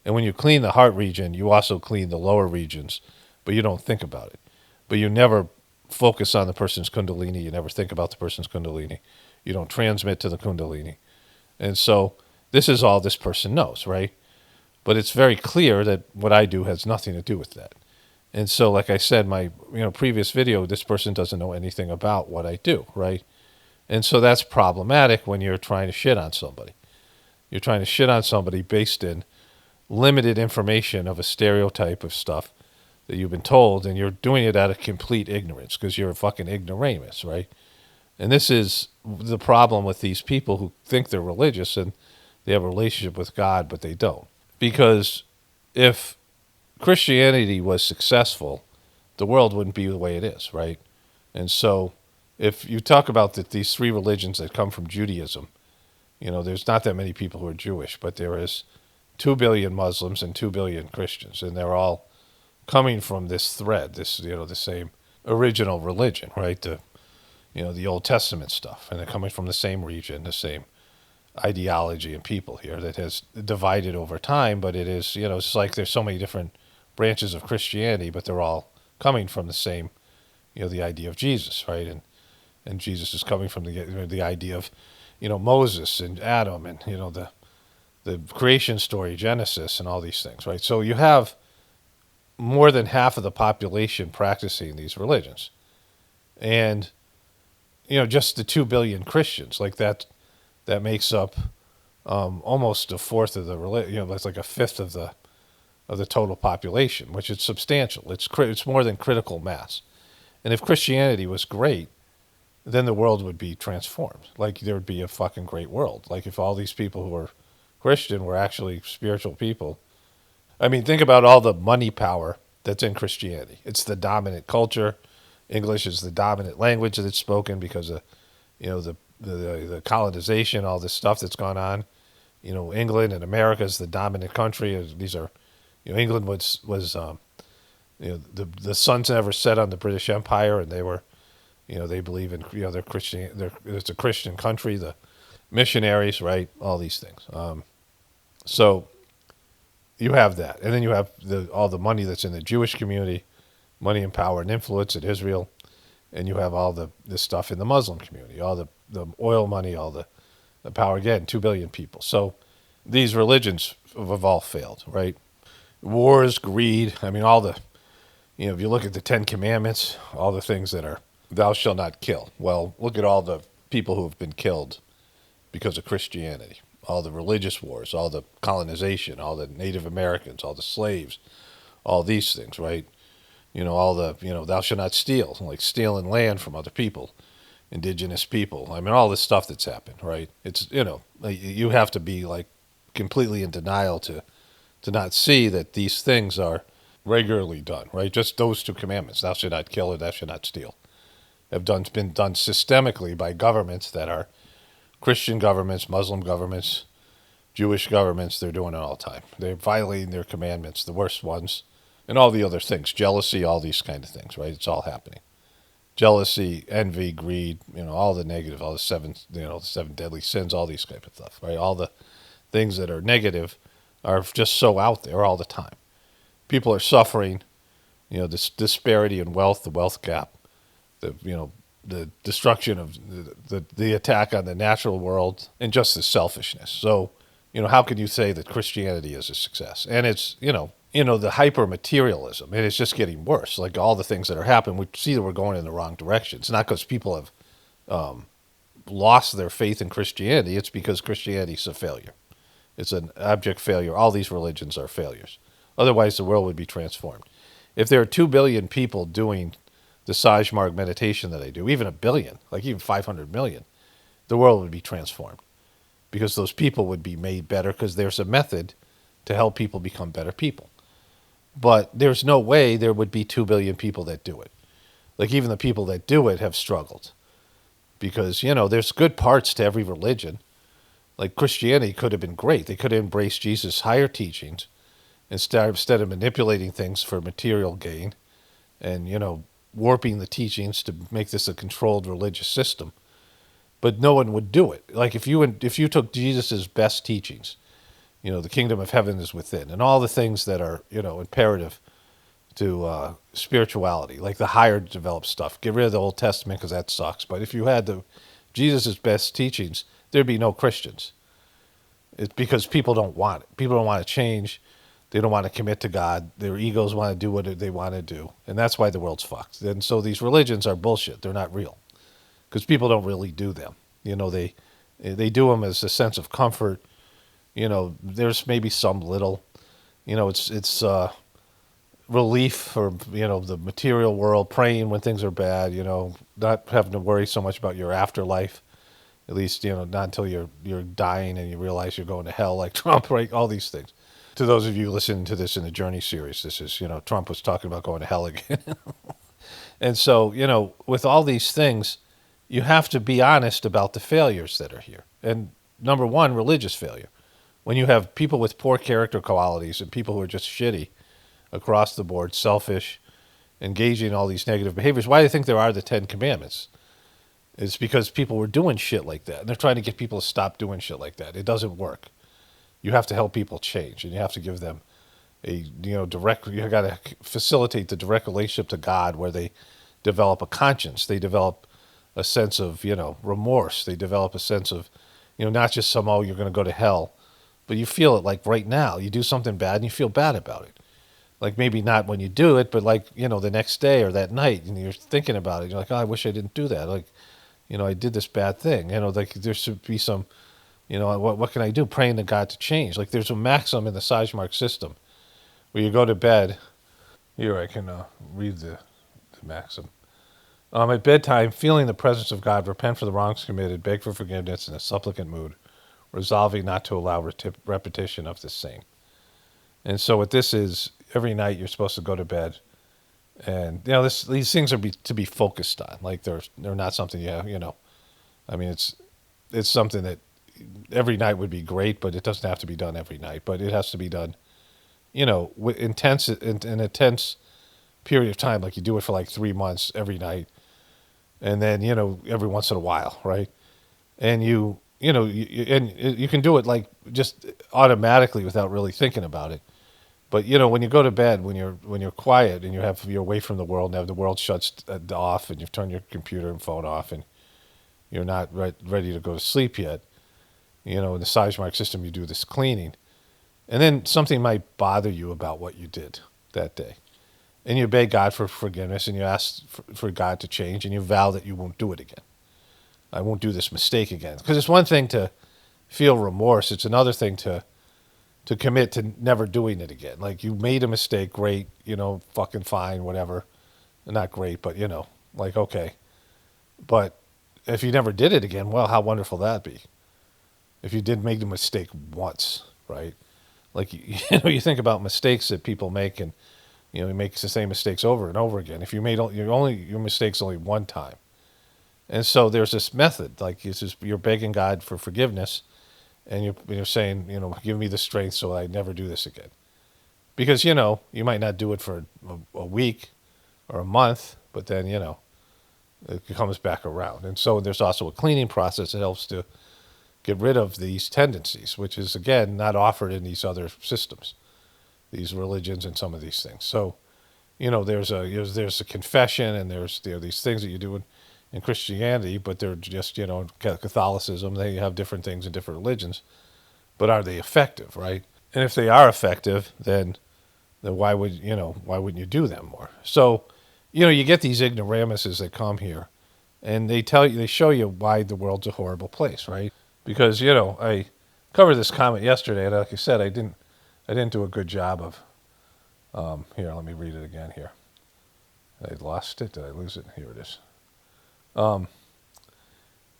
And when you clean the heart region, you also clean the lower regions, but you don't think about it. But you never focus on the person's Kundalini. You never think about the person's Kundalini. You don't transmit to the Kundalini. And so this is all this person knows, right? But it's very clear that what I do has nothing to do with that. And so, like I said, my previous video, this person doesn't know anything about what I do, right? And so that's problematic when you're trying to shit on somebody. You're trying to shit on somebody based in limited information of a stereotype of stuff that you've been told, and you're doing it out of complete ignorance because you're a fucking ignoramus, right? And this is the problem with these people who think they're religious and they have a relationship with God, but they don't. Because if Christianity was successful, the world wouldn't be the way it is, right? And so if you talk about these three religions that come from Judaism, there's not that many people who are Jewish, but there is 2 billion Muslims and 2 billion Christians, and they're all coming from this thread, the same original religion, right? The Old Testament stuff, and they're coming from the same region, the same ideology and people here that has divided over time, but it is, it's like there's so many different branches of Christianity, but they're all coming from the same, the idea of Jesus, right? And Jesus is coming from the idea of, Moses and Adam and, the creation story, Genesis, and all these things, right? So you have more than half of the population practicing these religions. And, just the 2 billion Christians, like that makes up almost a fourth of the religion. That's like a fifth of the total population, which is substantial. It's more than critical mass. And if Christianity was great, then the world would be transformed. Like there would be a fucking great world. Like if all these people who are Christian were actually spiritual people. I mean, think about all the money power that's in Christianity. It's the dominant culture. English is the dominant language that's spoken because of, the colonization, all this stuff that's gone on. England and America is the dominant country. These are, England was the sun never set on the British Empire, and they were, They believe in, they're Christian. It's a Christian country. The missionaries, right? All these things. So you have that, and then you have all the money that's in the Jewish community, money and power and influence in Israel, and you have all this stuff in the Muslim community, all the oil money, all the power. Again, 2 billion people. So these religions have all failed, right? Wars, greed. I mean, all the, if you look at the 10 Commandments, all the things that are, thou shalt not kill. Well, look at all the people who have been killed because of Christianity. All the religious wars, all the colonization, all the Native Americans, all the slaves, all these things, right? All the, thou shalt not steal, like stealing land from other people, indigenous people. I mean, all this stuff that's happened, right? It's, you have to be like completely in denial to not see that these things are regularly done, right? Just those 2 commandments, thou shalt not kill or thou shalt not steal, have been done systemically by governments that are Christian governments, Muslim governments, Jewish governments. They're doing it all the time. They're violating their commandments, the worst ones, and all the other things, jealousy, all these kind of things, right? It's all happening. Jealousy, envy, greed, all the negative, all the 7 deadly sins, all these type of stuff, right? All the things that are negative are just so out there all the time. People are suffering, this disparity in wealth, the wealth gap, the destruction of the attack on the natural world, and just the selfishness. So, how can you say that Christianity is a success? And it's, the hyper materialism, and it's just getting worse. Like all the things that are happening, we see that we're going in the wrong direction. It's not because people have lost their faith in Christianity. It's because Christianity is a failure. It's an abject failure. All these religions are failures. Otherwise, the world would be transformed. If there are 2 billion people doing the Sajmark meditation that I do, even 1 billion, like even 500 million, the world would be transformed because those people would be made better because there's a method to help people become better people. But there's no way there would be 2 billion people that do it. Like even the people that do it have struggled because, there's good parts to every religion. Like Christianity could have been great. They could have embraced Jesus' higher teachings instead of manipulating things for material gain and, warping the teachings to make this a controlled religious system. But no one would do it. Like if you took Jesus' best teachings, the kingdom of heaven is within, and all the things that are, imperative to spirituality, like the higher developed stuff. Get rid of the Old Testament because that sucks. But if you had Jesus' best teachings, there'd be no Christians. It's because people don't want it. People don't want to change. They don't want to commit to God. Their egos want to do what they want to do. And that's why the world's fucked. And so these religions are bullshit. They're not real. Because people don't really do them. They do them as a sense of comfort. There's maybe some little, it's relief for, the material world, praying when things are bad, not having to worry so much about your afterlife. At least, not until you're dying and you realize you're going to hell like Trump, right? All these things. To those of you listening to this in the Journey series, this is, Trump was talking about going to hell again. And so, with all these things, you have to be honest about the failures that are here. And number one, religious failure. When you have people with poor character qualities and people who are just shitty across the board, selfish, engaging in all these negative behaviors, why do you think there are the 10 Commandments? It's because people were doing shit like that. And they're trying to get people to stop doing shit like that. It doesn't work. You have to help people change, and you have to give them you got to facilitate the direct relationship to God where they develop a conscience. They develop a sense of, remorse. They develop a sense of, not just you're going to go to hell, but you feel it like right now. You do something bad and you feel bad about it. Like maybe not when you do it, but like, the next day or that night, and you're thinking about it. You're like, oh, I wish I didn't do that. Like, I did this bad thing. Like there should be some, what can I do? Praying to God to change. Like there's a maxim in the Sajmark system where you go to bed. Here, I can read the maxim. At bedtime, feeling the presence of God, repent for the wrongs committed, beg for forgiveness in a supplicant mood, resolving not to allow repetition of the same. And so what this is, every night you're supposed to go to bed, and these things are to be focused on. Like they're not something I mean, it's something that every night would be great, but it doesn't have to be done every night. But it has to be done, with an intense period of time. Like you do it for like 3 months every night and then every once in a while, right? And you can do it like just automatically without really thinking about it. But when you go to bed, when you're quiet and you're away from the world, and have the world shuts off, and you've turned your computer and phone off, and you're not ready to go to sleep yet. In the Seismark system, you do this cleaning, and then something might bother you about what you did that day, and you beg God for forgiveness, and you ask for God to change, and you vow that you won't do it again. I won't do this mistake again. Because it's one thing to feel remorse; it's another thing to commit to never doing it again. Like, you made a mistake, great, fucking fine, whatever. Not great, but like, okay. But if you never did it again, well, how wonderful that'd be. If you did make the mistake once, right? Like, you think about mistakes that people make, and you make the same mistakes over and over again. If you made your mistakes only one time, and so there's this method, like you're begging God for forgiveness, and you're saying, give me the strength so I never do this again. Because, you might not do it for a week or a month, but then, it comes back around. And so there's also a cleaning process that helps to get rid of these tendencies, which is, again, not offered in these other systems, these religions and some of these things. So, there's a confession, and there's these things that you do in Christianity, but they're just, Catholicism, they have different things in different religions, but are they effective, right? And if they are effective, then why wouldn't you do them more? So, you get these ignoramuses that come here, and they show you why the world's a horrible place, right? Because, I covered this comment yesterday, and like I said, I didn't do a good job of, here, let me read it again here. I lost it. Did I lose it? Here it is.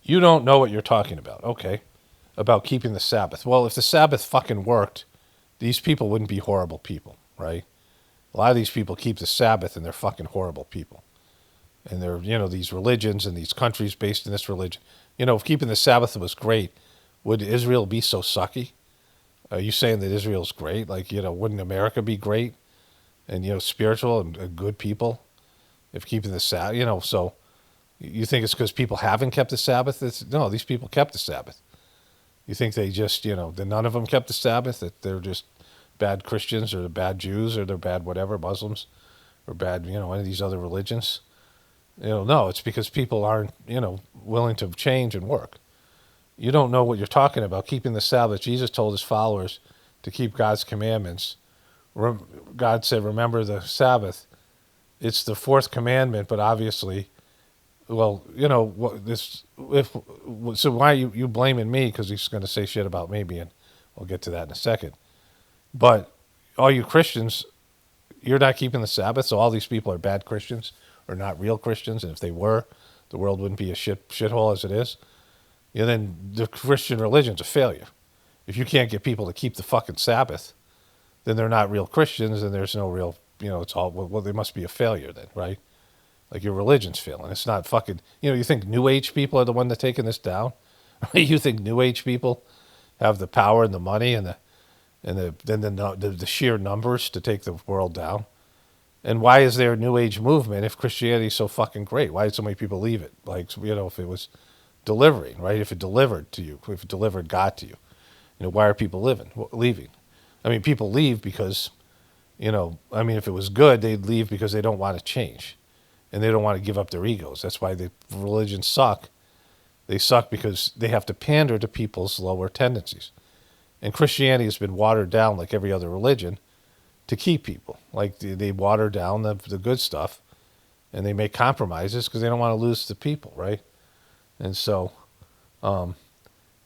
You don't know what you're talking about. Okay. About keeping the Sabbath. Well, if the Sabbath fucking worked, these people wouldn't be horrible people, right? A lot of these people keep the Sabbath, and they're fucking horrible people. And they're, these religions and these countries based in this religion. If keeping the Sabbath was great, would Israel be so sucky? Are you saying that Israel's great? Like, wouldn't America be great and, spiritual and good people if keeping the Sabbath, so you think it's because people haven't kept the Sabbath? No, these people kept the Sabbath. You think they just, that none of them kept the Sabbath, that they're just bad Christians, or they're bad Jews, or they're bad whatever, Muslims, or bad, any of these other religions? No, it's because people aren't, willing to change and work. You don't know what you're talking about. Keeping the Sabbath, Jesus told his followers to keep God's commandments. God said, remember the Sabbath. It's the fourth commandment, but obviously, well, so why are you blaming me? Because he's going to say shit about me being, we'll get to that in a second. But all you Christians, you're not keeping the Sabbath, so all these people are bad Christians, or not real Christians, and if they were, the world wouldn't be a shithole as it is. Then the Christian religion's a failure. If you can't get people to keep the fucking Sabbath, then they're not real Christians, and there's no real, it's all, well, they must be a failure then, right? Like, your religion's failing. It's not fucking, you think New Age people are the one that's taking this down? You think New Age people have the power and the money and the sheer numbers to take the world down? And why is there a New Age movement if Christianity is so fucking great? Why did so many people leave it? Like, if it was delivering, right? If it delivered to you, if it delivered God to you, why are people leaving? I mean, people leave because, if it was good, they'd leave because they don't want to change. And they don't want to give up their egos. That's why the religions suck. They suck because they have to pander to people's lower tendencies. And Christianity has been watered down like every other religion to keep people. Like, they water down the good stuff, and they make compromises because they don't want to lose the people, right? And so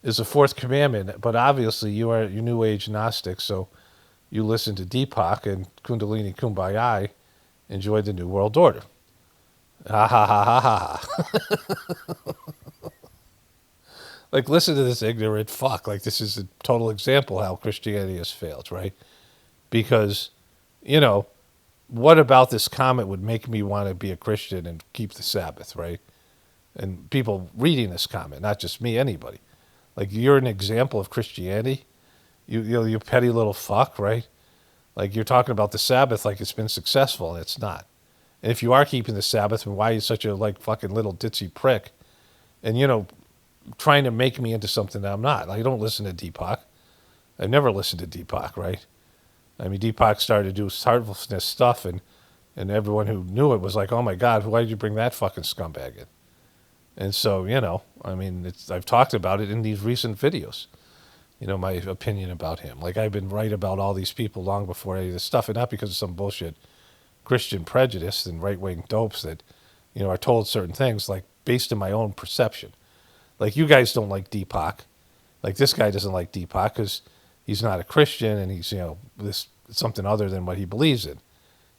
is the fourth commandment. But obviously you're New Age Gnostic, so you listen to Deepak and Kundalini Kumbaya, enjoy the New World Order. Ha ha ha ha ha. Like, listen to this ignorant fuck. Like, this is a total example how Christianity has failed, right? Because, what about this comment would make me want to be a Christian and keep the Sabbath, right? And people reading this comment, not just me, anybody. Like, you're an example of Christianity. You petty little fuck, right? Like, you're talking about the Sabbath like it's been successful, and it's not. And if you are keeping the Sabbath, then why are you such a like fucking little ditzy prick? And trying to make me into something that I'm not. Like, I don't listen to Deepak. I've never listened to Deepak, right? I mean, Deepak started to do heartlessness stuff, and everyone who knew it was like, oh my God, why did you bring that fucking scumbag in? And so, I mean, I've talked about it in these recent videos, my opinion about him. Like, I've been right about all these people long before any of this stuff, and not because of some bullshit Christian prejudice and right-wing dopes that, are told certain things, like, based on my own perception. Like, you guys don't like Deepak. Like, this guy doesn't like Deepak because he's not a Christian and he's, this something other than what he believes in.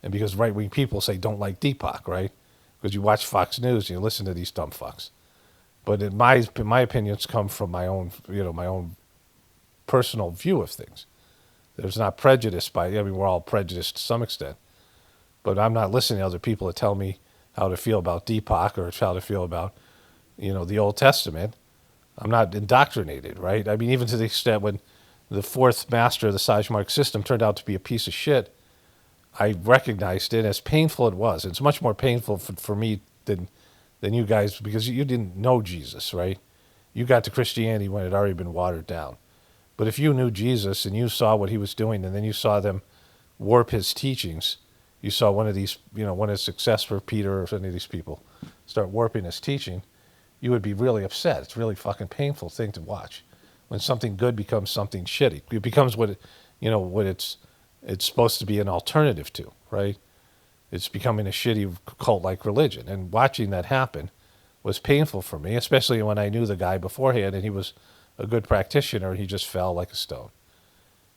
And because right-wing people say don't like Deepak, right? Because you watch Fox News and you listen to these dumb fucks. But in my opinions come from my own, my own personal view of things. There's not prejudice we're all prejudiced to some extent. But I'm not listening to other people that tell me how to feel about Deepak or how to feel about, the Old Testament. I'm not indoctrinated, right? I mean, even to the extent when the fourth master of the Sajmark system turned out to be a piece of shit, I recognized it as painful it was. It's much more painful for me than you guys because you didn't know Jesus, right? You got to Christianity when it had already been watered down. But if you knew Jesus and you saw what he was doing and then you saw them warp his teachings, you saw one of these, one of the successor Peter or any of these people start warping his teaching, you would be really upset. It's a really fucking painful thing to watch. When something good becomes something shitty. It becomes what it's supposed to be an alternative to, right? It's becoming a shitty cult-like religion. And watching that happen was painful for me, especially when I knew the guy beforehand and he was a good practitioner and he just fell like a stone.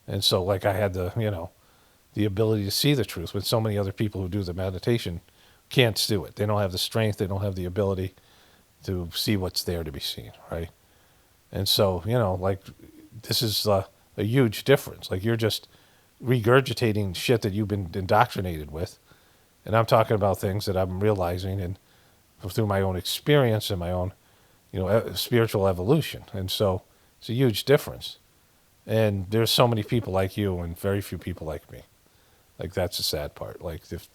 And so, like, I had the ability to see the truth when so many other people who do the meditation can't do it. They don't have the strength. They don't have the ability to see what's there to be seen, right? And so, like, this is a huge difference. Like, you're just regurgitating shit that you've been indoctrinated with. And I'm talking about things that I'm realizing and through my own experience and my own, spiritual evolution. And so it's a huge difference. And there's so many people like you and very few people like me. Like, that's the sad part. Like, this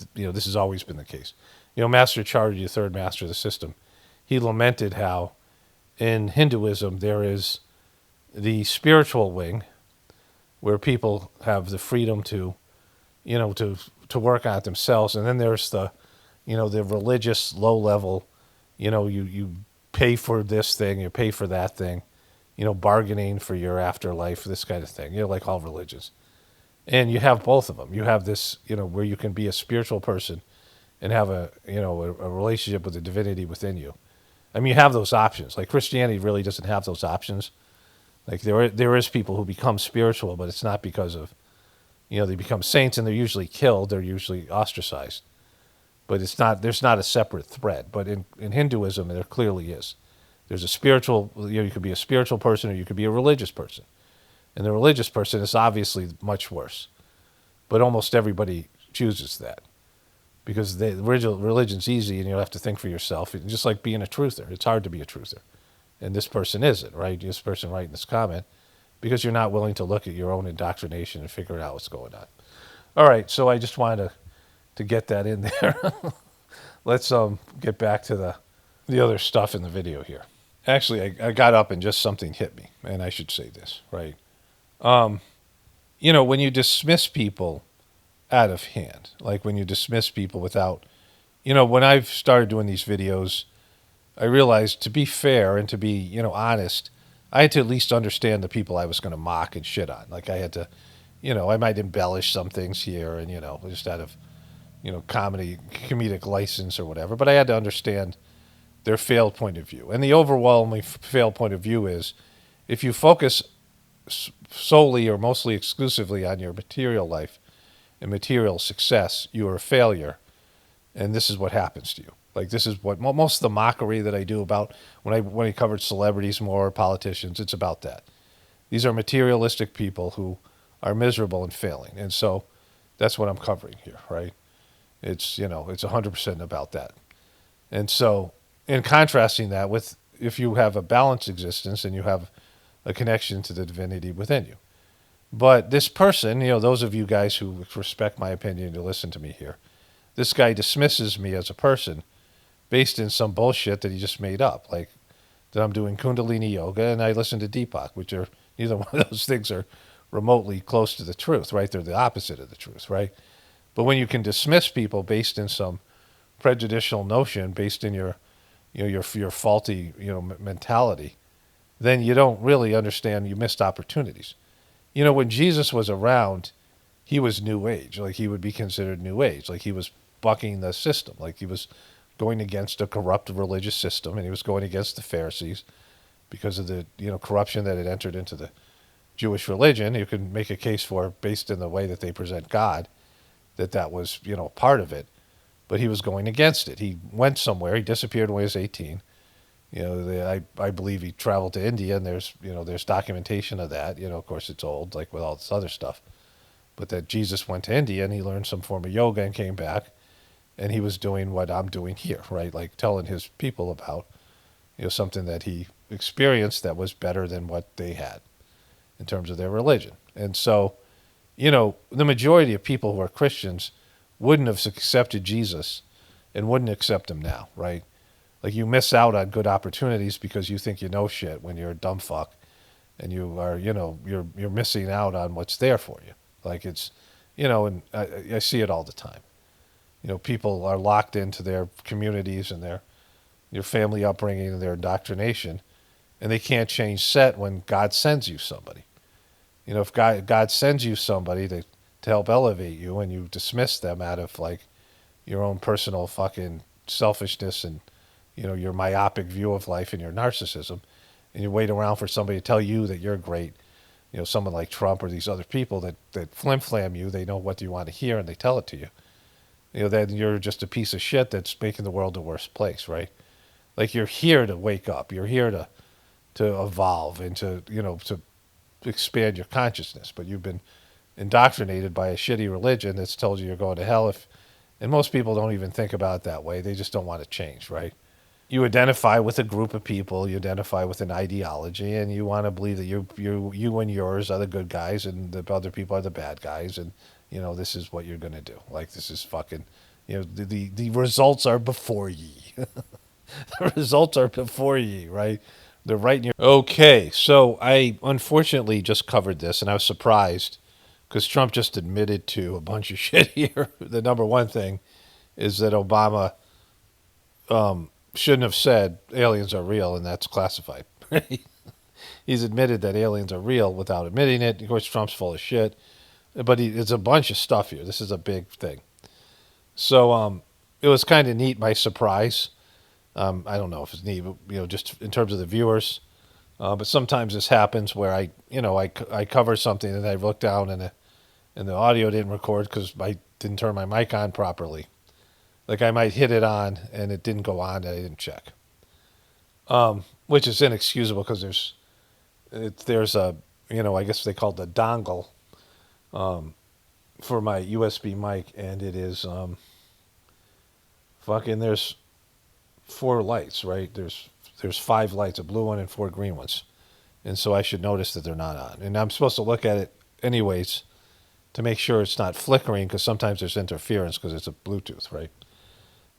has always been the case. Master Charji, the third master of the system, he lamented how in Hinduism there is the spiritual wing where people have the freedom to, to work on it themselves. And then there's the, the religious low level, you pay for this thing, you pay for that thing, bargaining for your afterlife, this kind of thing, like all religions. And you have both of them. You have this, where you can be a spiritual person and have a relationship with the divinity within you. I mean, you have those options. Like, Christianity really doesn't have those options. Like, there is people who become spiritual, but it's not because of, they become saints and they're usually killed. They're usually ostracized. But there's not a separate thread. But in Hinduism, there clearly is. There's a spiritual, you could be a spiritual person or you could be a religious person. And the religious person is obviously much worse. But almost everybody chooses that. Because the original religion's easy and you have to think for yourself. It's just like being a truther. It's hard to be a truther. And this person isn't, right? This person writing this comment. Because you're not willing to look at your own indoctrination and figure out what's going on. All right, so I just wanted to get that in there. Let's get back to the other stuff in the video here. Actually, I got up and just something hit me. And I should say this, right? When you dismiss people out of hand, like when you dismiss people without, when I've started doing these videos, I realized to be fair and to be, honest, I had to at least understand the people I was going to mock and shit on. Like, I had to, I might embellish some things here and, just out of, comedic license or whatever, but I had to understand their failed point of view. And the overwhelming failed point of view is if you focus solely or mostly exclusively on your material life and material success, you are a failure, and this is what happens to you. Like, this is what most of the mockery that I do about when I covered celebrities more, politicians, it's about that. These are materialistic people who are miserable and failing, and so that's what I'm covering here, right? It's it's 100% about that. And so, in contrasting that with if you have a balanced existence and you have a connection to the divinity within you. But this person, those of you guys who respect my opinion to listen to me here, this guy dismisses me as a person based in some bullshit that he just made up, like that I'm doing Kundalini yoga and I listen to Deepak, which are neither one of those things are remotely close to the truth, right? They're the opposite of the truth, right? But when you can dismiss people based in some prejudicial notion, based in your your faulty mentality, then you don't really understand. You missed opportunities. When Jesus was around, he was New Age. Like he would be considered New Age. Like he was bucking the system. Like he was going against a corrupt religious system, and he was going against the Pharisees because of the corruption that had entered into the Jewish religion. You can make a case for, based in the way that they present God, that was part of it. But he was going against it. He went somewhere. He disappeared when he was 18. I believe he traveled to India, and there's documentation of that. Of course, it's old, like with all this other stuff. But that Jesus went to India and he learned some form of yoga and came back, and he was doing what I'm doing here, right? Like telling his people about something that he experienced that was better than what they had in terms of their religion. And so, the majority of people who are Christians wouldn't have accepted Jesus and wouldn't accept him now, right? Like you miss out on good opportunities because you think you know shit when you're a dumb fuck, and you are, you're missing out on what's there for you. Like it's, and I see it all the time. People are locked into their communities and their family upbringing and their indoctrination, and they can't change set when God sends you somebody. If God sends you somebody to help elevate you, and you dismiss them out of like your own personal fucking selfishness and your myopic view of life and your narcissism, and you wait around for somebody to tell you that you're great, someone like Trump or these other people that flim-flam you, they know what you want to hear and they tell it to you. Then you're just a piece of shit that's making the world a worse place, right? Like you're here to wake up, you're here to evolve and to expand your consciousness, but you've been indoctrinated by a shitty religion that's told you you're going to hell. And most people don't even think about it that way. They just don't want to change, right? You identify with a group of people, you identify with an ideology, and you want to believe that you and yours are the good guys and the other people are the bad guys, and this is what you're going to do. Like this is fucking, the results are before ye. The results are before ye, right? They're right in your... Okay, so I unfortunately just covered this, and I was surprised because Trump just admitted to a bunch of shit here. The number one thing is that Obama shouldn't have said aliens are real, and that's classified. He's admitted that aliens are real without admitting it. Of course, Trump's full of shit, but it's a bunch of stuff here. This is a big thing. So it was kind of neat, my surprise. I don't know if it's neat, but, just in terms of the viewers. But sometimes this happens where I cover something and I look down and the audio didn't record because I didn't turn my mic on properly. Like I might hit it on and it didn't go on and I didn't check. Which is inexcusable because there's a, I guess they call it the dongle for my USB mic, and it is there's 4 lights, right? There's 5 lights, a blue one and 4 green ones. And so I should notice that they're not on. And I'm supposed to look at it anyways to make sure it's not flickering, because sometimes there's interference because it's a Bluetooth, right?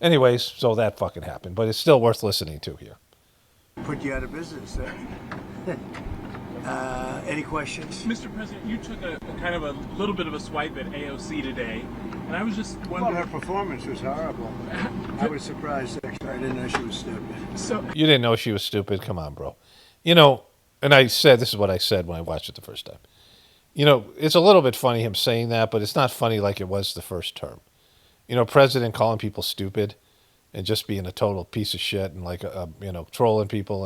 Anyways, so that fucking happened. But it's still worth listening to here. Put you out of business. Any questions? Mr. President, you took a kind of a little bit of a swipe at AOC today, and I was just wondering... Well, her performance was horrible. I was surprised, actually. I didn't know she was stupid. So you didn't know she was stupid? Come on, bro. And I said, this is what I said when I watched it the first time. It's a little bit funny him saying that, but it's not funny like it was the first term. President calling people stupid and just being a total piece of shit and like, trolling people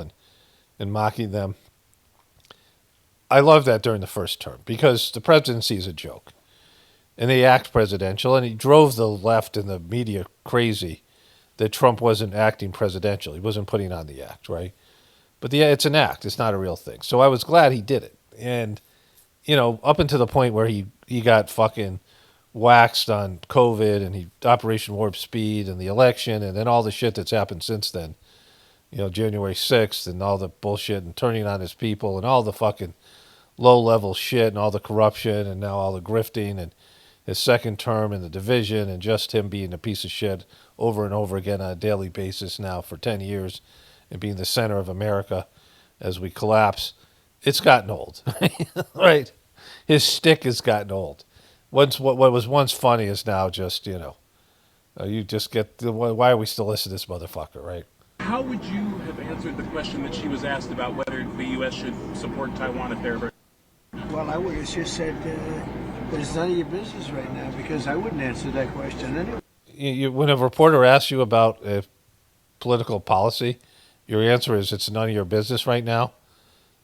and mocking them. I love that during the first term because the presidency is a joke. And they act presidential, and he drove the left and the media crazy that Trump wasn't acting presidential. He wasn't putting on the act, right? But it's an act. It's not a real thing. So I was glad he did it. And, up until the point where he got fucking waxed on COVID and Operation Warp Speed and the election and then all the shit that's happened since then, January 6th and all the bullshit and turning on his people and all the fucking low-level shit and all the corruption and now all the grifting and his second term in the division and just him being a piece of shit over and over again on a daily basis now for 10 years and being the center of America as we collapse, it's gotten old, right? His stick has gotten old. What was once funny is now just, you just get, why are we still listening to this motherfucker, right? How would you have answered the question that she was asked about whether the U.S. should support Taiwan if they're... Well, I would have just said that it's none of your business right now, because I wouldn't answer that question anyway. When a reporter asks you about political policy, your answer is it's none of your business right now.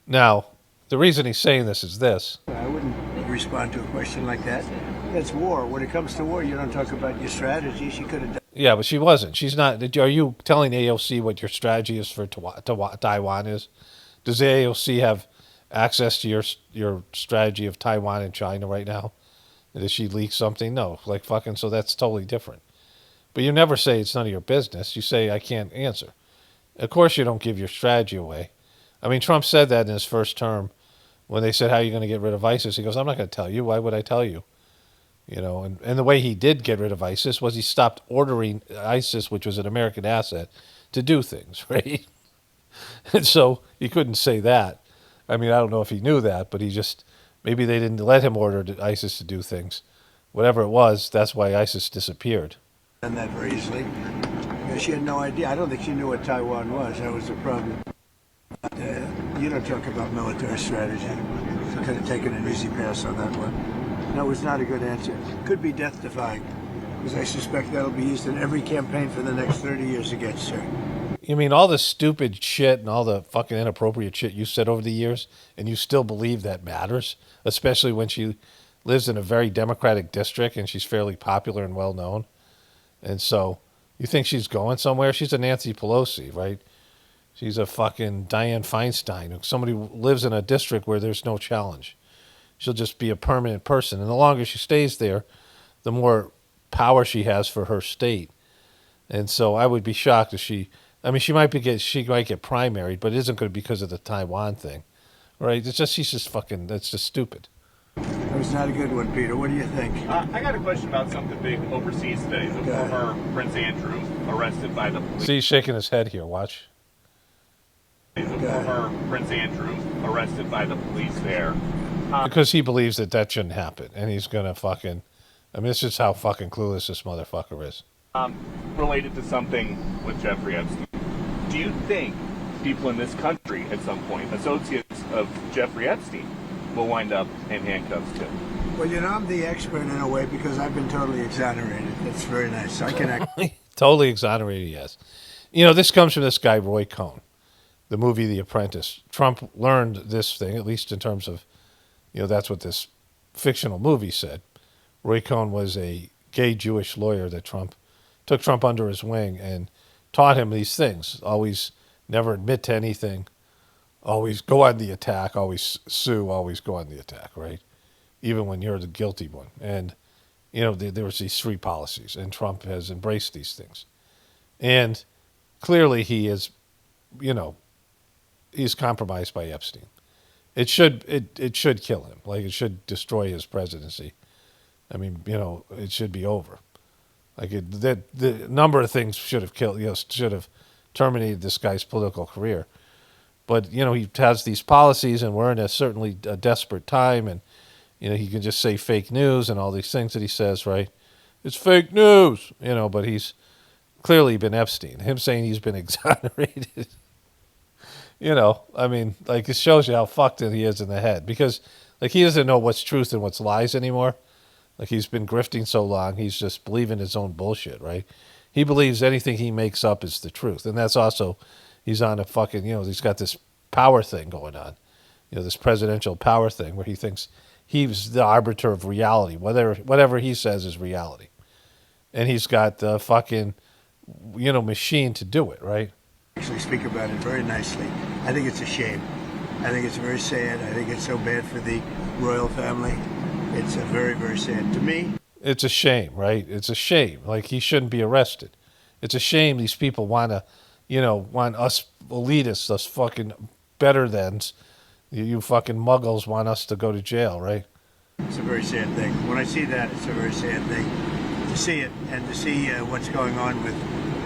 Now, the reason he's saying this is this. I wouldn't respond to a question like that. That's war. When it comes to war, you don't talk about your strategy. She could have done. Yeah, but she wasn't. She's not. Are you telling AOC what your strategy is for Taiwan is? Does the AOC have access to your strategy of Taiwan and China right now? Does she leak something? No. So that's totally different. But you never say it's none of your business. You say, I can't answer. Of course you don't give your strategy away. I mean, Trump said that in his first term when they said, how are you going to get rid of ISIS? He goes, I'm not going to tell you. Why would I tell you? And the way he did get rid of ISIS was he stopped ordering ISIS, which was an American asset, to do things, right? And so he couldn't say that. I mean, I don't know if he knew that, but maybe they didn't let him order ISIS to do things. Whatever it was, that's why ISIS disappeared. Done that very easily. She had no idea. I don't think she knew what Taiwan was. That was the problem. You don't talk about military strategy. She could have taken an easy pass on that one. No, it's not a good answer. Could be death-defying, because I suspect that'll be used in every campaign for the next 30 years against her. You mean all the stupid shit and all the fucking inappropriate shit you said over the years, and you still believe that matters, especially when she lives in a very Democratic district and she's fairly popular and well-known. And so you think she's going somewhere? She's a Nancy Pelosi, right? She's a fucking Dianne Feinstein. Somebody who lives in a district where there's no challenge. She'll just be a permanent person. And the longer she stays there, the more power she has for her state. And so I would be shocked if she might get primaried, but it isn't going to be because of the Taiwan thing. Right? That's just stupid. That was not a good one, Peter. What do you think? I got a question about something big overseas today. The former Prince Andrew arrested by the police. See, he's shaking his head here. Watch. The former Prince Andrew arrested by the police there. Because he believes that shouldn't happen. And he's going to this is how fucking clueless this motherfucker is. Related to something with Jeffrey Epstein. Do you think people in this country at some point, associates of Jeffrey Epstein, will wind up in handcuffs too? Well, I'm the expert in a way because I've been totally exonerated. That's very nice. I can Totally exonerated, yes. This comes from this guy, Roy Cohn, the movie The Apprentice. Trump learned this thing, at least in terms of, that's what this fictional movie said. Roy Cohn was a gay Jewish lawyer that took Trump under his wing and taught him these things. Always never admit to anything. Always go on the attack. Always sue. Always go on the attack, right? Even when you're the guilty one. And, there was these three policies, and Trump has embraced these things. And clearly he is, he's compromised by Epstein. It should kill him. It should destroy his presidency. I mean, it should be over. The number of things should have terminated this guy's political career. But, he has these policies, and we're in a desperate time, and, he can just say fake news and all these things that he says, right? It's fake news, but he's clearly been Epstein. Him saying he's been exonerated, it shows you how fucked he is in the head. Because, he doesn't know what's truth and what's lies anymore. He's been grifting so long, he's just believing his own bullshit, right? He believes anything he makes up is the truth. And that's also, he's on a fucking, he's got this power thing going on. This presidential power thing where he thinks he's the arbiter of reality. Whatever he says is reality. And he's got the fucking, machine to do it, right? Actually speak about it very nicely. I think it's a shame. I think it's very sad. I think it's so bad for the royal family. It's very, very sad to me. It's a shame, right? It's a shame. He shouldn't be arrested. It's a shame these people want us elitists, us fucking better thans, you fucking muggles want us to go to jail, right? It's a very sad thing. When I see that, it's a very sad thing to see it and to see what's going on with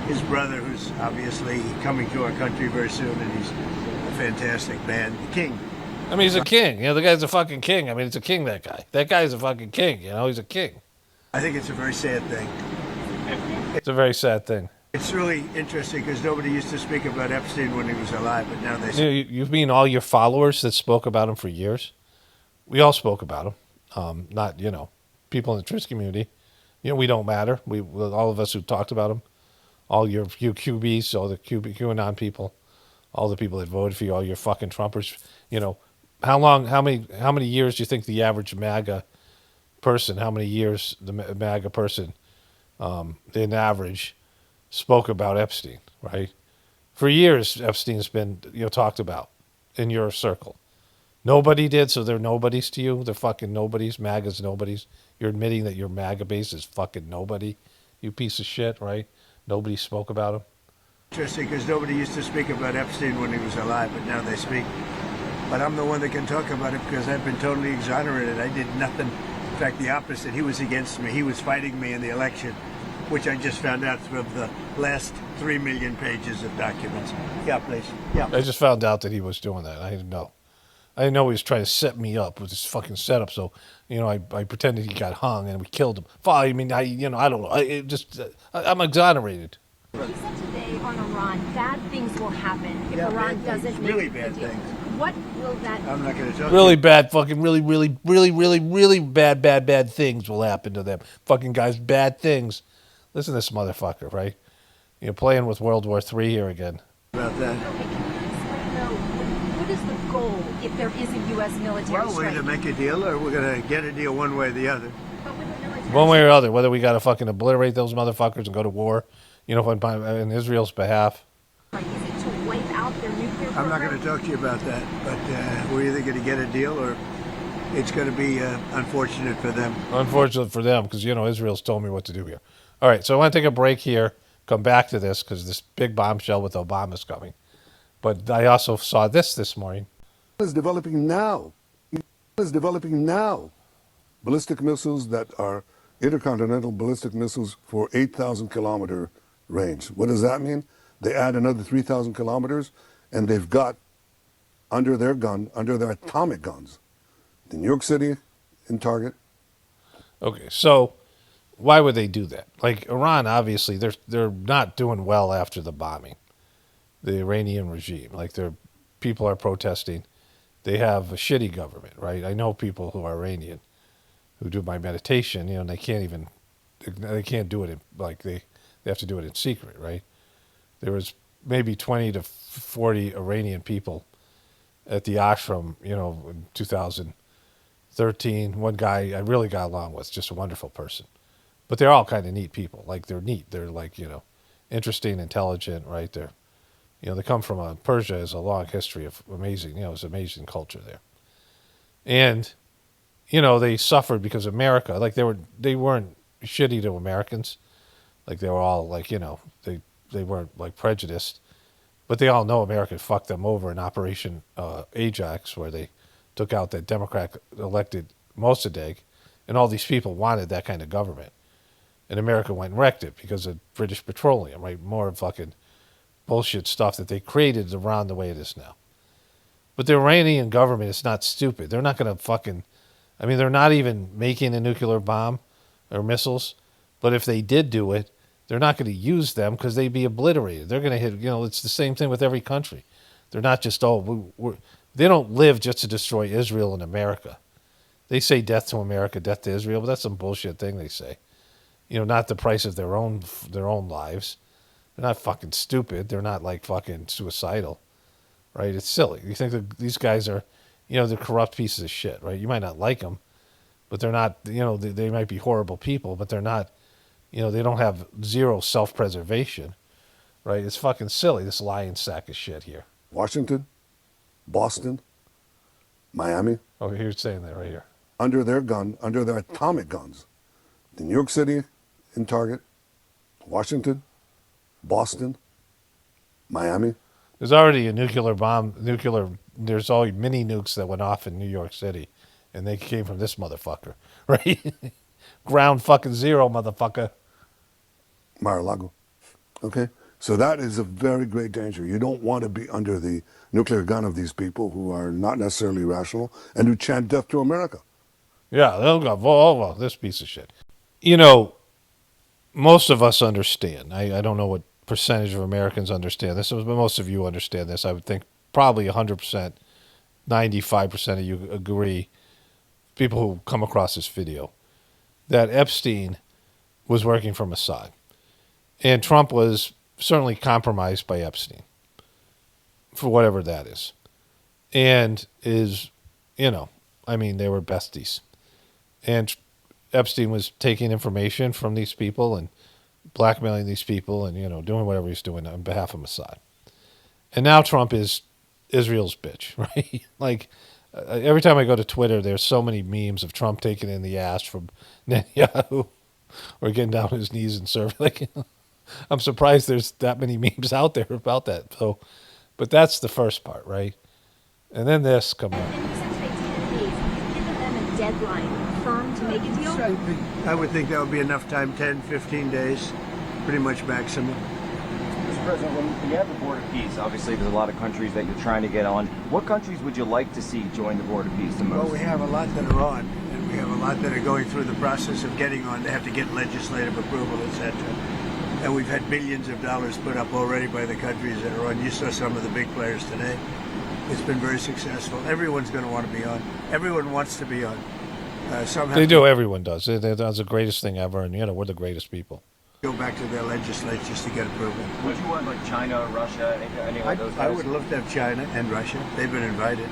his brother, who's obviously coming to our country very soon, and he's a fantastic man, the king. I mean, he's a king. You know, the guy's a fucking king. I mean, it's a king, that guy. That guy's a fucking king. You know, he's a king. I think it's a very sad thing. It's a very sad thing. It's really interesting because nobody used to speak about Epstein when he was alive, but now they say. You mean all your followers that spoke about him for years? We all spoke about him. Not, you know, people in the trans community. You know, we don't matter. All of us who talked about him, all you QBs, all the QAnon people, all the people that voted for you, all your fucking Trumpers, you know, how many years do you think the average MAGA person, how many years the MAGA person, in average, spoke about Epstein, right? For years, Epstein's been, you know, talked about in your circle. Nobody did, so they're nobodies to you. They're fucking nobodies. MAGA's nobodies. You're admitting that your MAGA base is fucking nobody. You piece of shit, right? Nobody spoke about him. Interesting because nobody used to speak about Epstein when he was alive, but now they speak. But I'm the one that can talk about it because I've been totally exonerated. I did nothing. In fact, the opposite. He was against me. He was fighting me in the election, which I just found out through the last 3 million pages of documents. Yeah, please. Yeah. I just found out that he was doing that. I didn't know. I didn't know he was trying to set me up with this fucking setup. So, you know, I pretended he got hung and we killed him. I mean, I don't know. I'm exonerated. You said today on Iran, bad things will happen if Yeah, Iran bad doesn't things, make really a bad deal. things. What will that? I'm not going to tell Really you. bad fucking, really bad things will happen to them. Fucking guys, bad things. Listen to this motherfucker, right? You're playing with World War III here again. About that. Okay, can you explain though, what is the goal if there is a U.S. military Well, we're strike? going to make a deal or we're going to get a deal one way or the other. But with a military One way or other, whether we got to fucking obliterate those motherfuckers and go to war, you know, in Israel's behalf. strike, is it to wipe out their nuclear I'm not program? going to talk to you about that, but we're either going to get a deal or it's going to be unfortunate for them. Unfortunate for them, because, you know, Israel's told me what to do here. All right, so I want to take a break here, come back to this, because this big bombshell with Obama's coming. But I also saw this morning. Is developing now. Is developing now. Ballistic missiles that are intercontinental ballistic missiles for 8,000 kilometer range. What does that mean? They add another 3,000 kilometers, and they've got under their atomic guns, the New York City in target. Okay, so why would they do that? Like, Iran, obviously, they're not doing well after the bombing. The Iranian regime, like, their people are protesting. They have a shitty government, right? I know people who are Iranian who do my meditation, you know, and they can't do it in, like, they have to do it in secret, right? There was maybe 20 to 40 Iranian people at the ashram, you know, in 2013. One guy I really got along with, just a wonderful person. But they're all kind of neat people. Like, they're neat. They're, like, you know, interesting, intelligent, right? They're, you know, they come from Persia has a long history of amazing, you know, it's amazing culture there. And, you know, they suffered because of America. Like, they weren't shitty to Americans. Like, they were all, like, you know, they weren't, like, prejudiced. But they all know America fucked them over in Operation Ajax, where they took out that Democrat-elected Mossadegh, and all these people wanted that kind of government. And America went and wrecked it because of British petroleum, right? More fucking bullshit stuff that they created around the way it is now. But the Iranian government is not stupid. They're not going to fucking... I mean, they're not even making a nuclear bomb or missiles. But if they did do it, they're not going to use them because they'd be obliterated. They're going to hit... You know, it's the same thing with every country. They're not just, they don't live just to destroy Israel and America. They say death to America, death to Israel, but that's some bullshit thing they say. You know, not the price of their own lives. They're not fucking stupid. They're not, like, fucking suicidal, right? It's silly. You think that these guys are, you know, they're corrupt pieces of shit, right? You might not like them, but they're not, you know, they might be horrible people, but they're not, you know, they don't have zero self-preservation, right? It's fucking silly, this lion sack of shit here. Washington, Boston, Miami. Oh, here's saying that right here. Under their atomic guns. The New York City in target. Washington, Boston, Miami. There's already a nuclear bomb, there's already mini nukes that went off in New York City and they came from this motherfucker, right? Ground fucking zero, motherfucker. Mar-a-Lago. Okay? So that is a very great danger. You don't want to be under the nuclear gun of these people who are not necessarily rational and who chant death to America. Yeah, they'll go, well, this piece of shit. You know, most of us understand. I don't know what percentage of Americans understand this, but most of you understand this. I would think probably 100%, 95% of you agree, people who come across this video, that Epstein was working for Mossad. And Trump was certainly compromised by Epstein, for whatever that is. And is, you know, I mean, they were besties. And Epstein was taking information from these people and blackmailing these people and, you know, doing whatever he's doing on behalf of Mossad. And now Trump is Israel's bitch, right? Like, every time I go to Twitter, there's so many memes of Trump taking in the ass from Netanyahu or getting down on his knees and serving. Like, I'm surprised there's that many memes out there about that. So, but that's the first part, right? And then this, come on. And you said today 10 days. Have you given them a deadline firm to make a deal? I would think that would be enough time, 10, 15 days, pretty much maximum. Mr. President, when you have the Board of Peace, obviously there's a lot of countries that you're trying to get on. What countries would you like to see join the Board of Peace the most? Well, we have a lot that are on, and we have a lot that are going through the process of getting on. They have to get legislative approval, etc. And we've had billions of dollars put up already by the countries that are on. You saw some of the big players today. It's been very successful. Everyone's going to want to be on. Everyone wants to be on. They do. Everyone does. That's the greatest thing ever, and, you know, we're the greatest people. Go back to their legislatures to get approval. Would you want like China, Russia, any of those guys? I would love to have China and Russia. They've been invited.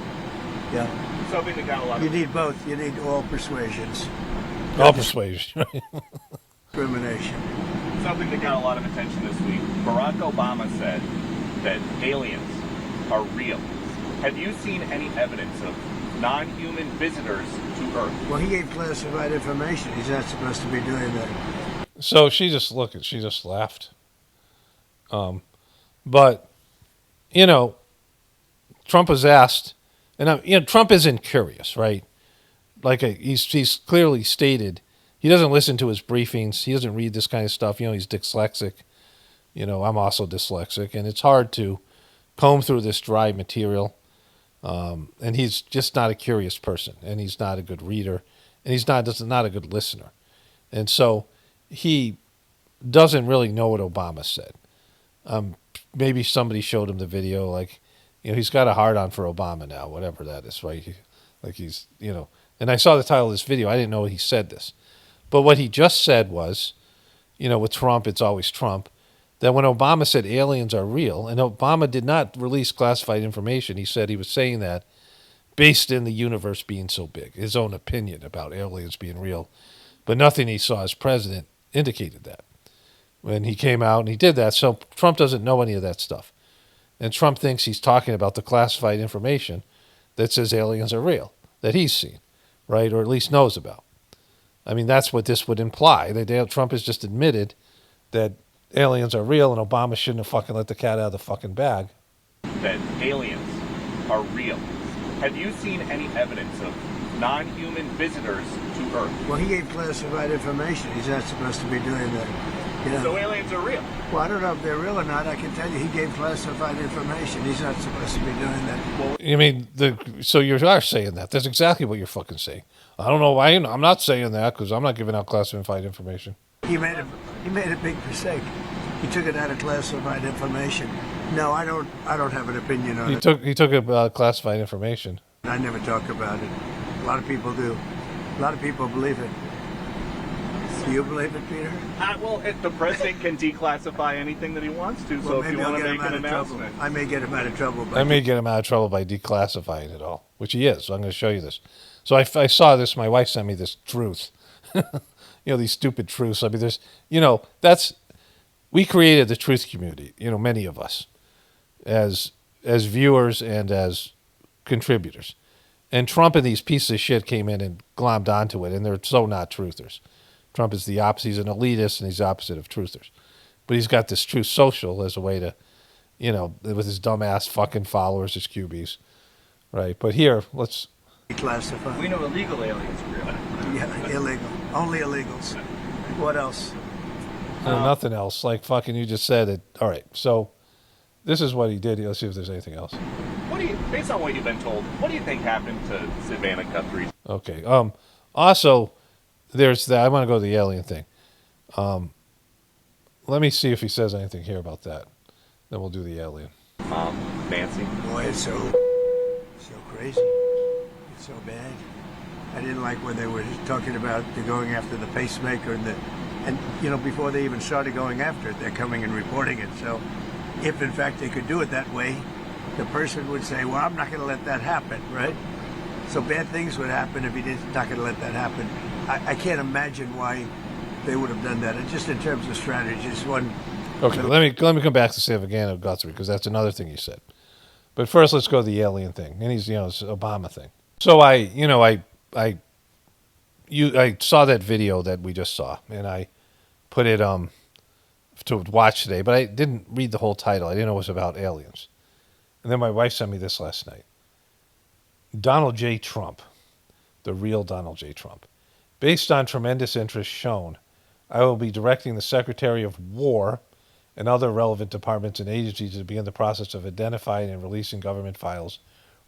Yeah. Something that got a lot You of need both. You need all persuasions. All persuasion. Discrimination. something that got a lot of attention this week. Barack Obama said that aliens are real. Have you seen any evidence of non-human visitors to Earth? Well, he gave classified information. He's not supposed to be doing that. So she just laughed. But, you know, Trump was asked, and Trump isn't curious, right? Like he's clearly stated, he doesn't listen to his briefings. He doesn't read this kind of stuff. He's dyslexic. I'm also dyslexic, and it's hard to comb through this dry material. And he's just not a curious person, and he's not a good reader, and he's not a good listener. And so he doesn't really know what Obama said. Maybe somebody showed him the video, like, he's got a hard-on for Obama now, whatever that is, right? And I saw the title of this video. I didn't know he said this. But what he just said was, with Trump, it's always Trump, that when Obama said aliens are real, and Obama did not release classified information, he said he was saying that based in the universe being so big, his own opinion about aliens being real. But nothing he saw as president indicated that when he came out and he did that. So Trump doesn't know any of that stuff. And Trump thinks he's talking about the classified information that says aliens are real, that he's seen, right, or at least knows about. I mean, that's what this would imply. That Trump has just admitted that aliens are real, and Obama shouldn't have fucking let the cat out of the fucking bag. That aliens are real. Have you seen any evidence of non-human visitors to Earth? Well, he gave classified information. He's not supposed to be doing that. So aliens are real? Well, I don't know if they're real or not. I can tell you he gave classified information. He's not supposed to be doing that. Well, so you are saying that. That's exactly what you're fucking saying. I don't know why. I'm not saying that because I'm not giving out classified information. He made a big mistake. He took it out of classified information. No, I don't have an opinion on it. He took about classified information. I never talk about it. A lot of people do. A lot of people believe it. Do you believe it, Peter? Well, the president can declassify anything that he wants to, so if you want to make an announcement. I may get him out of trouble. I may get him out of trouble by declassifying it all, which he is. So I'm going to show you this. So I saw this. My wife sent me this truth. These stupid truths. I mean, we created the truth community, many of us, as viewers and as contributors. And Trump and these pieces of shit came in and glommed onto it, and they're so not truthers. Trump is the opposite. He's an elitist, and he's the opposite of truthers. But he's got this Truth Social as a way to, with his dumbass fucking followers, his QBs, right? But here, let's declassified. We know illegal aliens are real. Yeah, illegal. Only illegals. What else? Nothing else. Like fucking, you just said it. All right. So this is what he did. Let's see if there's anything else. Based on what you've been told, what do you think happened to Savannah Guthrie? Okay. Also, there's that. I want to go to the alien thing. Let me see if he says anything here about that. Then we'll do the alien. Mom, Nancy. Boy, it's so crazy. It's so bad. I didn't like when they were talking about the going after the pacemaker and you know, before they even started going after it, they're coming and reporting it. So if in fact they could do it that way, the person would say, well, I'm not going to let that happen, right? So bad things would happen if he not going to let that happen. I can't imagine why they would have done that. And just in terms of strategy, just one. Okay, let me come back to Savannah Guthrie because that's another thing you said. But first, let's go to the alien thing, and he's it's Obama thing. So I saw that video that we just saw, and I put it to watch today, but I didn't read the whole title. I didn't know it was about aliens. And then my wife sent me this last night. Donald J. Trump, the real Donald J. Trump. Based on tremendous interest shown, I will be directing the Secretary of War and other relevant departments and agencies to begin the process of identifying and releasing government files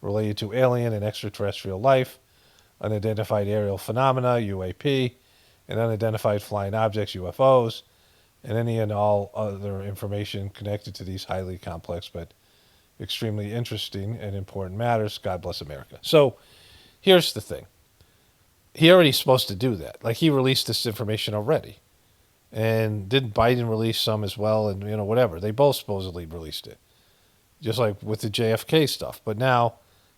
related to alien and extraterrestrial life, unidentified aerial phenomena, UAP, and unidentified flying objects, UFOs, and any and all other information connected to these highly complex but extremely interesting and important matters. God bless America. So here's the thing. He already supposed to do that. Like, he released this information already. And didn't Biden release some as well? And, whatever. They both supposedly released it. Just like with the JFK stuff. But now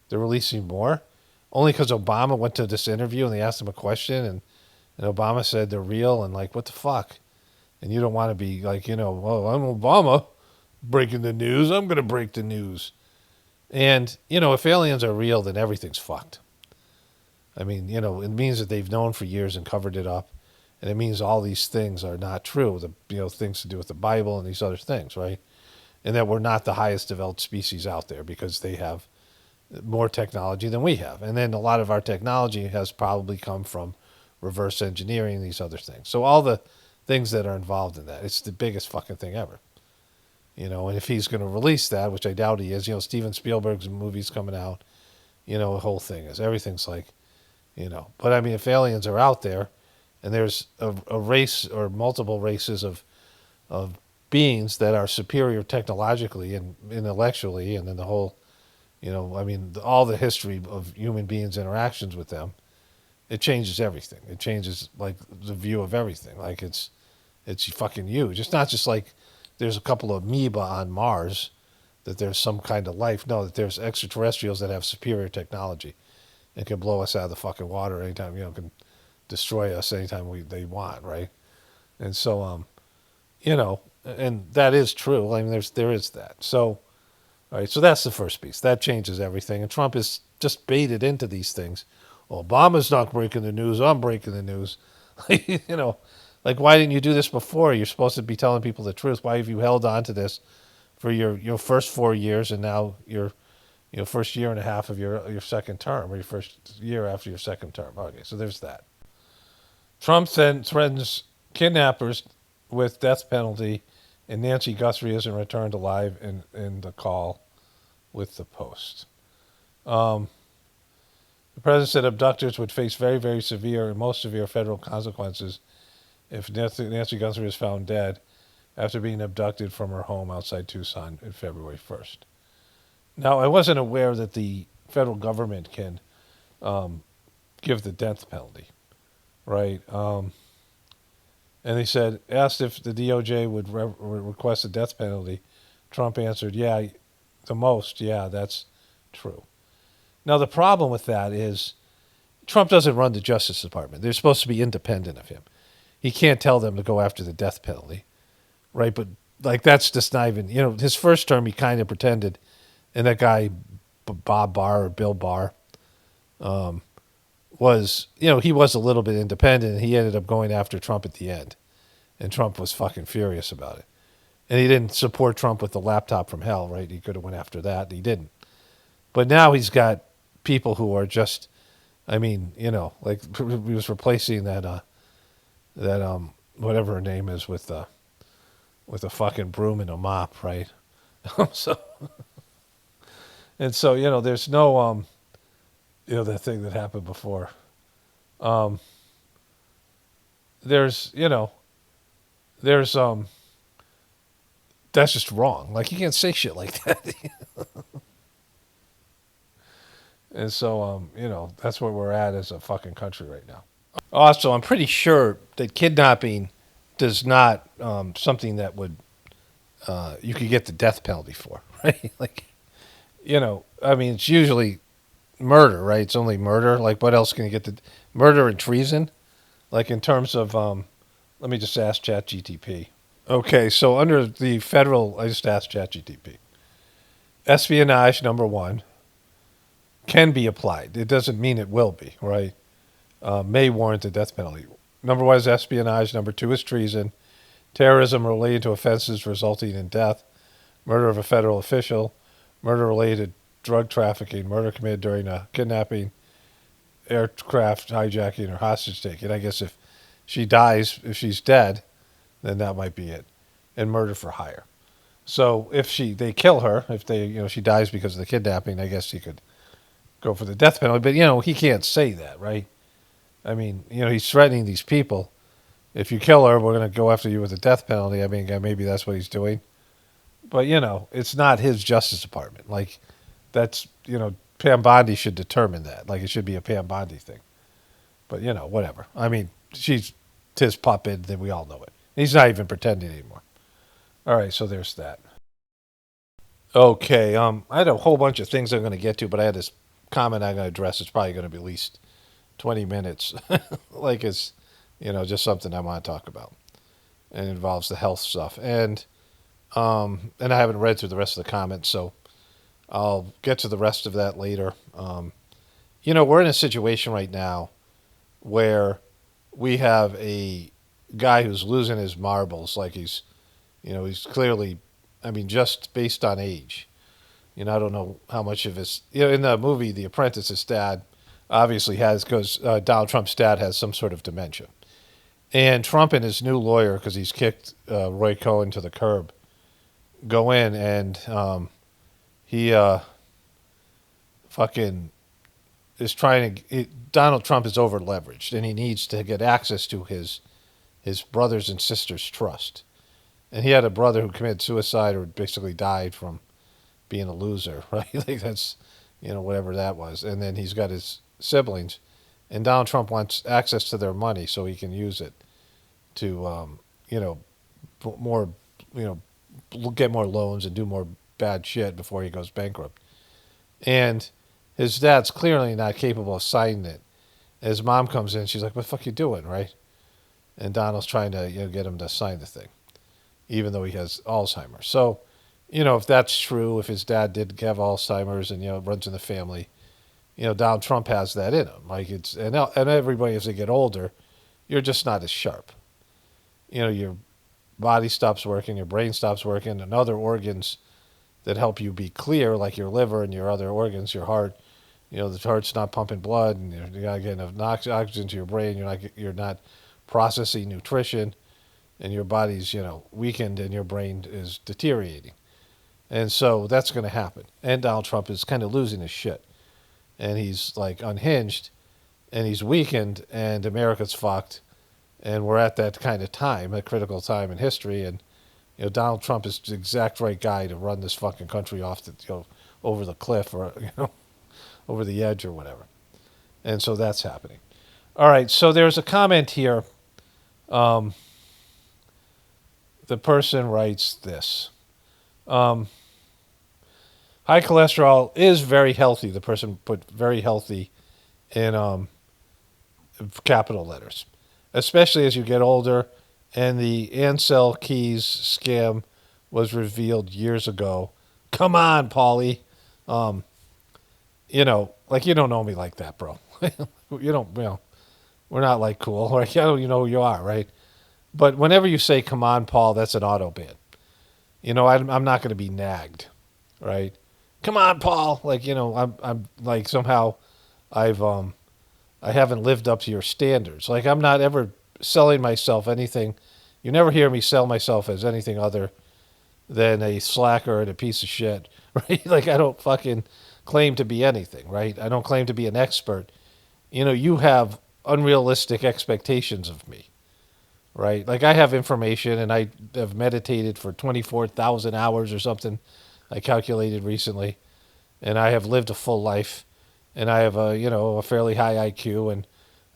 they're releasing more. Only because Obama went to this interview and they asked him a question. And Obama said they're real. And like, what the fuck? And you don't want to be like, well, I'm Obama breaking the news. I'm going to break the news. And, if aliens are real, then everything's fucked. I mean, it means that they've known for years and covered it up. And it means all these things are not true. Things to do with the Bible and these other things, right? And that we're not the highest developed species out there because they have more technology than we have. And then a lot of our technology has probably come from reverse engineering and these other things. So all the things that are involved in that, it's the biggest fucking thing ever. And if he's going to release that, which I doubt he is, Steven Spielberg's movies coming out, the whole thing is, everything's like, But I mean, if aliens are out there, and there's a race or multiple races of beings that are superior technologically and intellectually, and then the whole, all the history of human beings' interactions with them, it changes everything. It changes, like, the view of everything. Like, it's fucking huge. It's not just like there's a couple of amoeba on Mars, that there's some kind of life. No, that there's extraterrestrials that have superior technology and can blow us out of the fucking water anytime, can destroy us anytime they want, right? And so, and that is true. I mean, there is that. So, all right, so that's the first piece. That changes everything. And Trump is just baited into these things. Obama's not breaking the news. I'm breaking the news. Like, why didn't you do this before? You're supposed to be telling people the truth. Why have you held on to this for your first 4 years and now your first year and a half of your second term, or your first year after your second term? Okay, so there's that. Trump then threatens kidnappers with death penalty, and Nancy Guthrie isn't returned alive in the call with the Post. The president said abductors would face very, very severe and most severe federal consequences if Nancy Guthrie is found dead after being abducted from her home outside Tucson on February 1st. Now, I wasn't aware that the federal government can give the death penalty. Right. And they said, asked if the DOJ would request a death penalty. Trump answered, yeah, that's true. Now, the problem with that is Trump doesn't run the Justice Department. They're supposed to be independent of him. He can't tell them to go after the death penalty. Right. But, like, that's just not even, his first term, he kind of pretended. And that guy, Bob Barr or Bill Barr, was, he was a little bit independent, and he ended up going after Trump at the end. And Trump was fucking furious about it. And he didn't support Trump with the laptop from hell, right? He could have went after that. He didn't. But now he's got people who are just I mean, like he was replacing that whatever her name is with a fucking broom and a mop, right? so there's no that thing that happened before. There's there's that's just wrong. Like you can't say shit like that. And so that's where we're at as a fucking country right now. Also, I'm pretty sure that kidnapping does not something that would you could get the death penalty for, right? Like, I mean, it's usually murder, right? It's only murder. Like, what else can you get the murder and treason? Like, in terms of, let me just ask ChatGTP. Okay, so under the federal, I just asked ChatGTP. Espionage, number one, can be applied. It doesn't mean it will be, right? May warrant the death penalty. Number one is espionage. Number two is treason. Terrorism related to offenses resulting in death. Murder of a federal official. Murder related to drug trafficking. Murder committed during a kidnapping, aircraft hijacking, or hostage taking. I guess if she dies, if she's dead, then that might be it. And murder for hire. So if they kill her, if she dies because of the kidnapping, I guess he could go for the death penalty. But he can't say that, right? I mean, he's threatening these people. If you kill her, we're going to go after you with a death penalty. I mean, maybe that's what he's doing. But, it's not his Justice Department. Like, that's, Pam Bondi should determine that. Like, it should be a Pam Bondi thing. But, whatever. I mean, she's his puppet, then we all know it. He's not even pretending anymore. All right, so there's that. Okay, I had a whole bunch of things I'm going to get to, but I had this comment I'm going to address. It's probably going to be at least 20 minutes. Like it's, just something I want to talk about. And it involves the health stuff. And I haven't read through the rest of the comments, so I'll get to the rest of that later. We're in a situation right now where we have a guy who's losing his marbles. Like he's clearly, I mean, just based on age. I don't know how much of his, in the movie The Apprentice, his dad obviously has, because Donald Trump's dad has some sort of dementia. And Trump and his new lawyer, because he's kicked Roy Cohn to the curb, go in and he fucking is trying to. Donald Trump is over leveraged, and he needs to get access to his brothers and sisters' trust. And he had a brother who committed suicide or basically died from being a loser, right? Like that's, whatever that was. And then he's got his siblings, and Donald Trump wants access to their money so he can use it to, more, get more loans and do more bad shit before he goes bankrupt. And his dad's clearly not capable of signing it. His mom comes in, she's like, "What the fuck you doing, right?" And Donald's trying to get him to sign the thing, even though he has Alzheimer's. So, if that's true, if his dad did have Alzheimer's and runs in the family, Donald Trump has that in him. Like it's and everybody as they get older, you're just not as sharp. Your body stops working, your brain stops working, and other organs that help you be clear, like your liver and your other organs, your heart. The heart's not pumping blood, and you're not getting enough oxygen to your brain. You're not processing nutrition, and your body's weakened, and your brain is deteriorating. And so that's going to happen. And Donald Trump is kind of losing his shit, and he's like unhinged, and he's weakened, and America's fucked, and we're at that kind of time, a critical time in history, and Donald Trump is the exact right guy to run this fucking country off the over the cliff or over the edge or whatever. And so that's happening. All right, so there's a comment here. The person writes this. High cholesterol is very healthy. The person put very healthy in capital letters, especially as you get older. And the Ansel Keys scam was revealed years ago. Come on, Paulie. Like you don't know me like that, bro. You don't, we're not like cool. Like, I don't, who you are, right? But whenever you say, "Come on, Paul," that's an auto ban. I'm not going to be nagged, right? Come on, Paul. Like, I'm like somehow I've I haven't lived up to your standards. Like, I'm not ever selling myself anything. You never hear me sell myself as anything other than a slacker and a piece of shit, right? Like, I don't fucking claim to be anything, right? I don't claim to be an expert. You know, you have unrealistic expectations of me, right? Like, I have information and I have meditated for 24,000 hours or something, I calculated recently, and I have lived a full life, and I have a fairly high IQ, and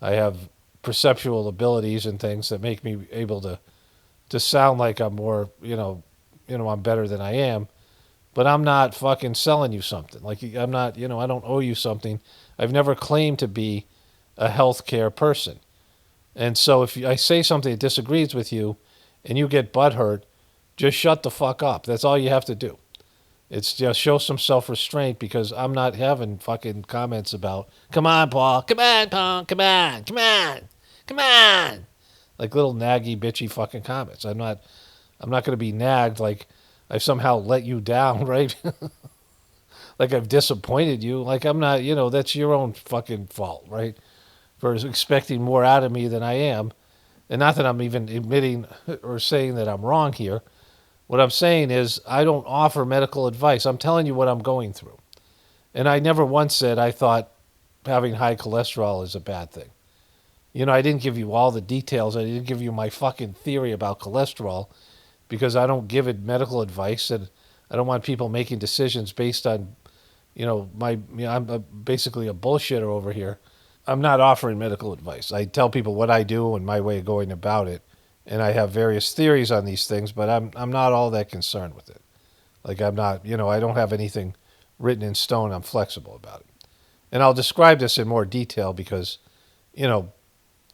I have perceptual abilities and things that make me able to sound like I'm more, I'm better than I am, but I'm not fucking selling you something. Like, I'm not, I don't owe you something. I've never claimed to be a healthcare person. And so if I say something that disagrees with you and you get butthurt, just shut the fuck up. That's all you have to do. It's just show some self-restraint, because I'm not having fucking comments about, come on, Paul, come on, Paul, come on, come on, come on. Like little naggy, bitchy fucking comments. I'm not going to be nagged like I've somehow let you down, right? Like I've disappointed you. Like I'm not, that's your own fucking fault, right? For expecting more out of me than I am. And not that I'm even admitting or saying that I'm wrong here. What I'm saying is I don't offer medical advice. I'm telling you what I'm going through. And I never once said I thought having high cholesterol is a bad thing. I didn't give you all the details. I didn't give you my fucking theory about cholesterol, because I don't give it medical advice, and I don't want people making decisions based on, I'm basically a bullshitter over here. I'm not offering medical advice. I tell people what I do and my way of going about it, and I have various theories on these things, but I'm not all that concerned with it. Like I'm not, I don't have anything written in stone. I'm flexible about it. And I'll describe this in more detail because,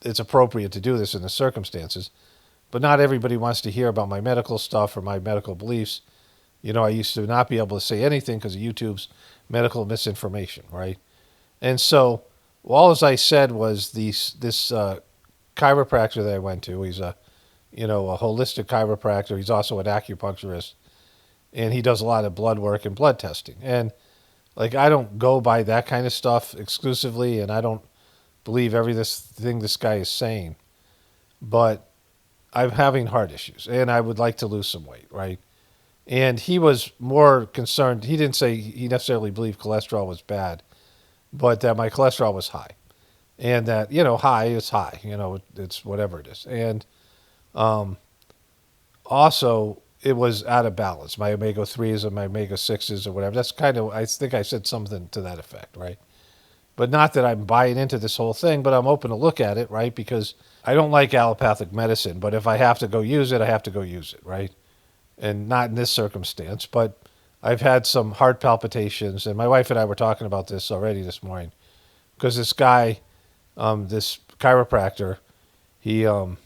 it's appropriate to do this in the circumstances. But not everybody wants to hear about my medical stuff or my medical beliefs. I used to not be able to say anything because of YouTube's medical misinformation, right? And so all as I said was this chiropractor that I went to. He's a holistic chiropractor. He's also an acupuncturist, and he does a lot of blood work and blood testing. And like I don't go by that kind of stuff exclusively, and I don't believe everything this guy is saying, but I'm having heart issues, and I would like to lose some weight, right? And he was more concerned. He didn't say he necessarily believed cholesterol was bad, but that my cholesterol was high, and that high is high. It's whatever it is, and also it was out of balance. My omega-3s and my omega-6s or whatever. That's kind of, I think I said something to that effect, right? But not that I'm buying into this whole thing, but I'm open to look at it, right? Because I don't like allopathic medicine, but if I have to go use it, I have to go use it, right? And not in this circumstance, but I've had some heart palpitations, and my wife and I were talking about this already this morning, because this guy, this chiropractor, he's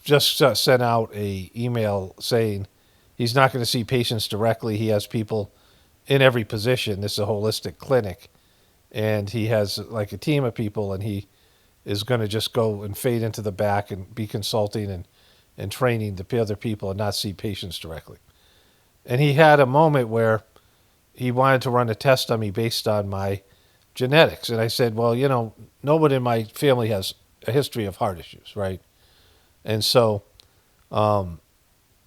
just sent out a email saying he's not going to see patients directly. He has people in every position. This is a holistic clinic. And he has like a team of people, and he is going to just go and fade into the back and be consulting and training the other people and not see patients directly. And he had a moment where he wanted to run a test on me based on my genetics. And I said, well, nobody in my family has a history of heart issues, right? And so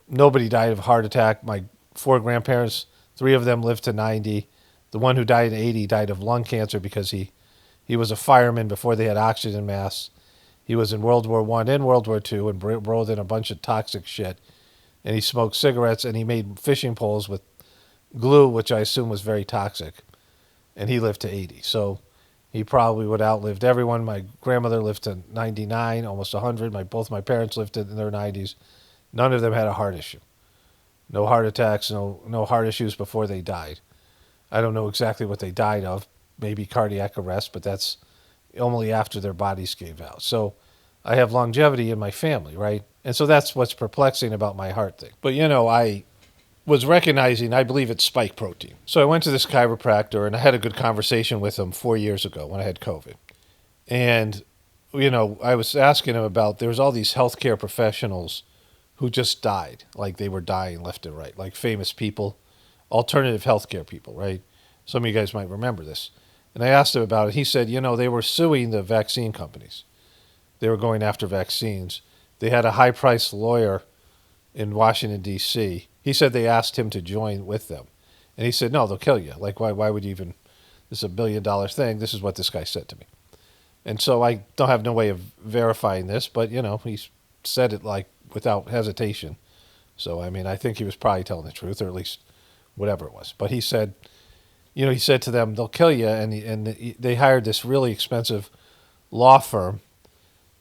nobody died of a heart attack. My 4 grandparents, 3 of them lived to 90. The one who died at 80 died of lung cancer because he was a fireman before they had oxygen masks. He was in World War I and World War II and rolled in a bunch of toxic shit. And he smoked cigarettes, and he made fishing poles with glue, which I assume was very toxic. And he lived to 80. So he probably would have outlived everyone. My grandmother lived to 99, almost 100. Both my parents lived in their 90s. None of them had a heart issue. No heart attacks, no heart issues before they died. I don't know exactly what they died of, maybe cardiac arrest, but that's only after their bodies gave out. So I have longevity in my family, right? And so that's what's perplexing about my heart thing. But, I was recognizing, I believe it's spike protein. So I went to this chiropractor, and I had a good conversation with him 4 years ago when I had COVID. And, I was asking him about, there was all these healthcare professionals who just died, like they were dying left and right, like famous people, alternative healthcare people, right? Some of you guys might remember this. And I asked him about it. He said, they were suing the vaccine companies. They were going after vaccines. They had a high-priced lawyer in Washington, D.C. He said they asked him to join with them. And he said, no, they'll kill you. Like, why would you even, this is $1 billion thing. This is what this guy said to me. And so I don't have no way of verifying this, but, he said it like without hesitation. So, I mean, I think he was probably telling the truth, or at least whatever it was. But he said, he said to them, they'll kill you. And they hired this really expensive law firm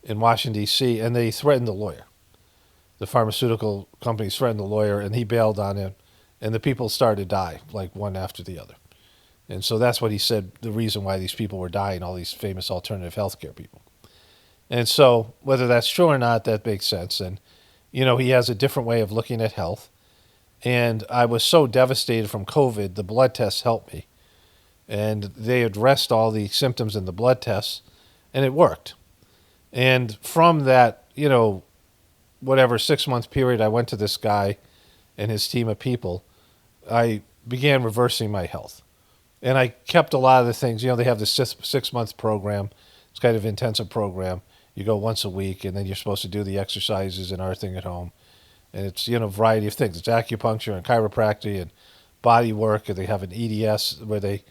in Washington, D.C., and they threatened the lawyer. The pharmaceutical companies threatened the lawyer, and he bailed on him. And the people started to die, like one after the other. And so that's what he said, the reason why these people were dying, all these famous alternative healthcare people. And so whether that's true or not, that makes sense. And, he has a different way of looking at health. And I was so devastated from COVID, the blood tests helped me. And they addressed all the symptoms in the blood tests, and it worked. And from that, 6-month period, I went to this guy and his team of people. I began reversing my health. And I kept a lot of the things. They have this 6-month program. It's kind of an intensive program. You go once a week, and then you're supposed to do the exercises and everything at home. And it's, a variety of things. It's acupuncture and chiropractic and body work. And they have an EDS where they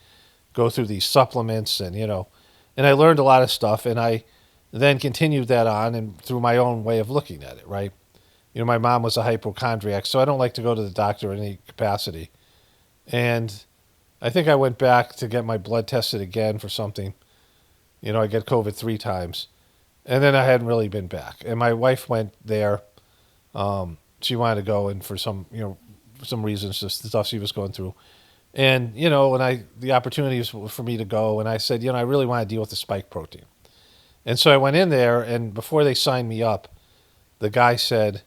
go through these supplements. And, and I learned a lot of stuff. And I then continued that on and through my own way of looking at it, right? My mom was a hypochondriac, so I don't like to go to the doctor in any capacity. And I think I went back to get my blood tested again for something. I get COVID 3 times. And then I hadn't really been back. And my wife went there. She wanted to go, and for some, some reasons, just the stuff she was going through. And, when the opportunity was for me to go, and I said, I really want to deal with the spike protein. And so I went in there, and before they signed me up, the guy said,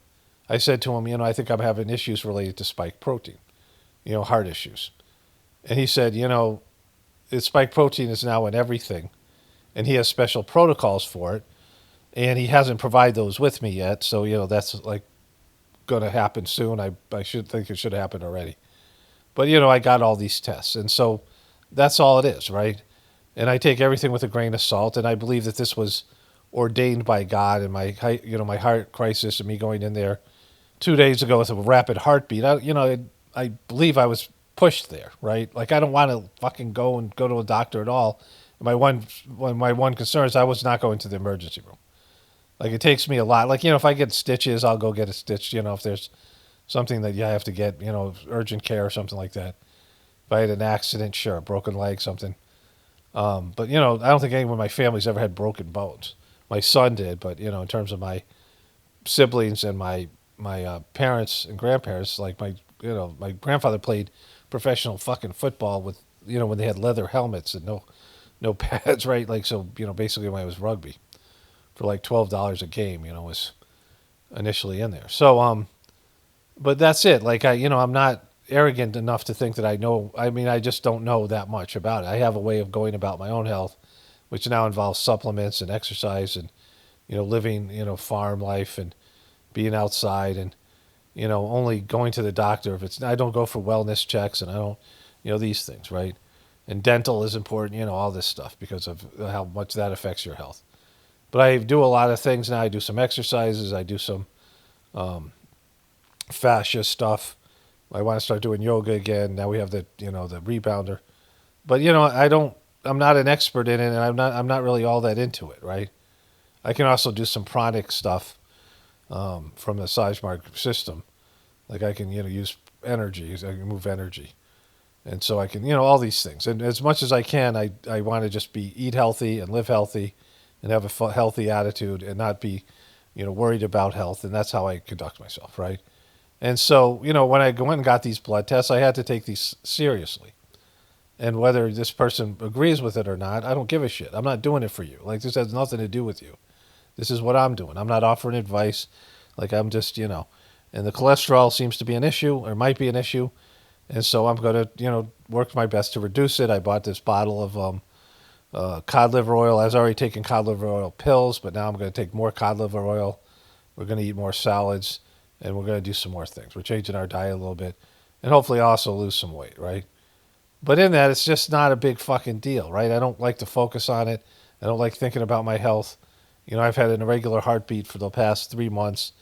I said to him, I think I'm having issues related to spike protein, heart issues. And he said, the spike protein is now in everything, and he has special protocols for it, and he hasn't provided those with me yet. So, that's like going to happen soon. I should think it should happen already. But, I got all these tests. And so that's all it is, right? And I take everything with a grain of salt. And I believe that this was ordained by God, and my heart crisis and me going in there 2 days ago with a rapid heartbeat. I believe I was pushed there, right? Like, I don't want to fucking go to a doctor at all. My one concern is I was not going to the emergency room. Like, it takes me a lot. Like, if I get stitches, I'll go get a stitch. If there's something that I have to get, urgent care or something like that. If I had an accident, sure, a broken leg, something. But, I don't think anyone in my family's ever had broken bones. My son did, but, in terms of my siblings and my parents and grandparents, like my grandfather played professional fucking football with, when they had leather helmets and no pads, right? Like, so, basically when it was rugby for like $12 a game, was initially in there. So, but that's it. Like, I'm not arrogant enough to think that I know. I mean, I just don't know that much about it. I have a way of going about my own health, which now involves supplements and exercise and, living, farm life and being outside and, only going to the doctor if I don't go for wellness checks, and I don't, these things, right? And dental is important, all this stuff because of how much that affects your health. But I do a lot of things now. I do some exercises. I do some fascia stuff. I want to start doing yoga again. Now we have the rebounder. But, I'm not an expert in it, and I'm not really all that into it, right? I can also do some pranic stuff from the Sajmark system. Like, I can, use energy. I can move energy. And so I can, all these things. And as much as I can, I want to just eat healthy and live healthy and have a healthy attitude and not be, worried about health. And that's how I conduct myself, right? And so, when I went and got these blood tests, I had to take these seriously. And whether this person agrees with it or not, I don't give a shit. I'm not doing it for you. Like, this has nothing to do with you. This is what I'm doing. I'm not offering advice. Like, I'm just, and the cholesterol seems to be an issue or might be an issue. And so I'm going to, work my best to reduce it. I bought this bottle of cod liver oil. I was already taking cod liver oil pills, but now I'm going to take more cod liver oil. We're going to eat more salads, and we're going to do some more things. We're changing our diet a little bit, and hopefully also lose some weight, right? But in that, it's just not a big fucking deal, right? I don't like to focus on it. I don't like thinking about my health. I've had an irregular heartbeat for the past 3 months,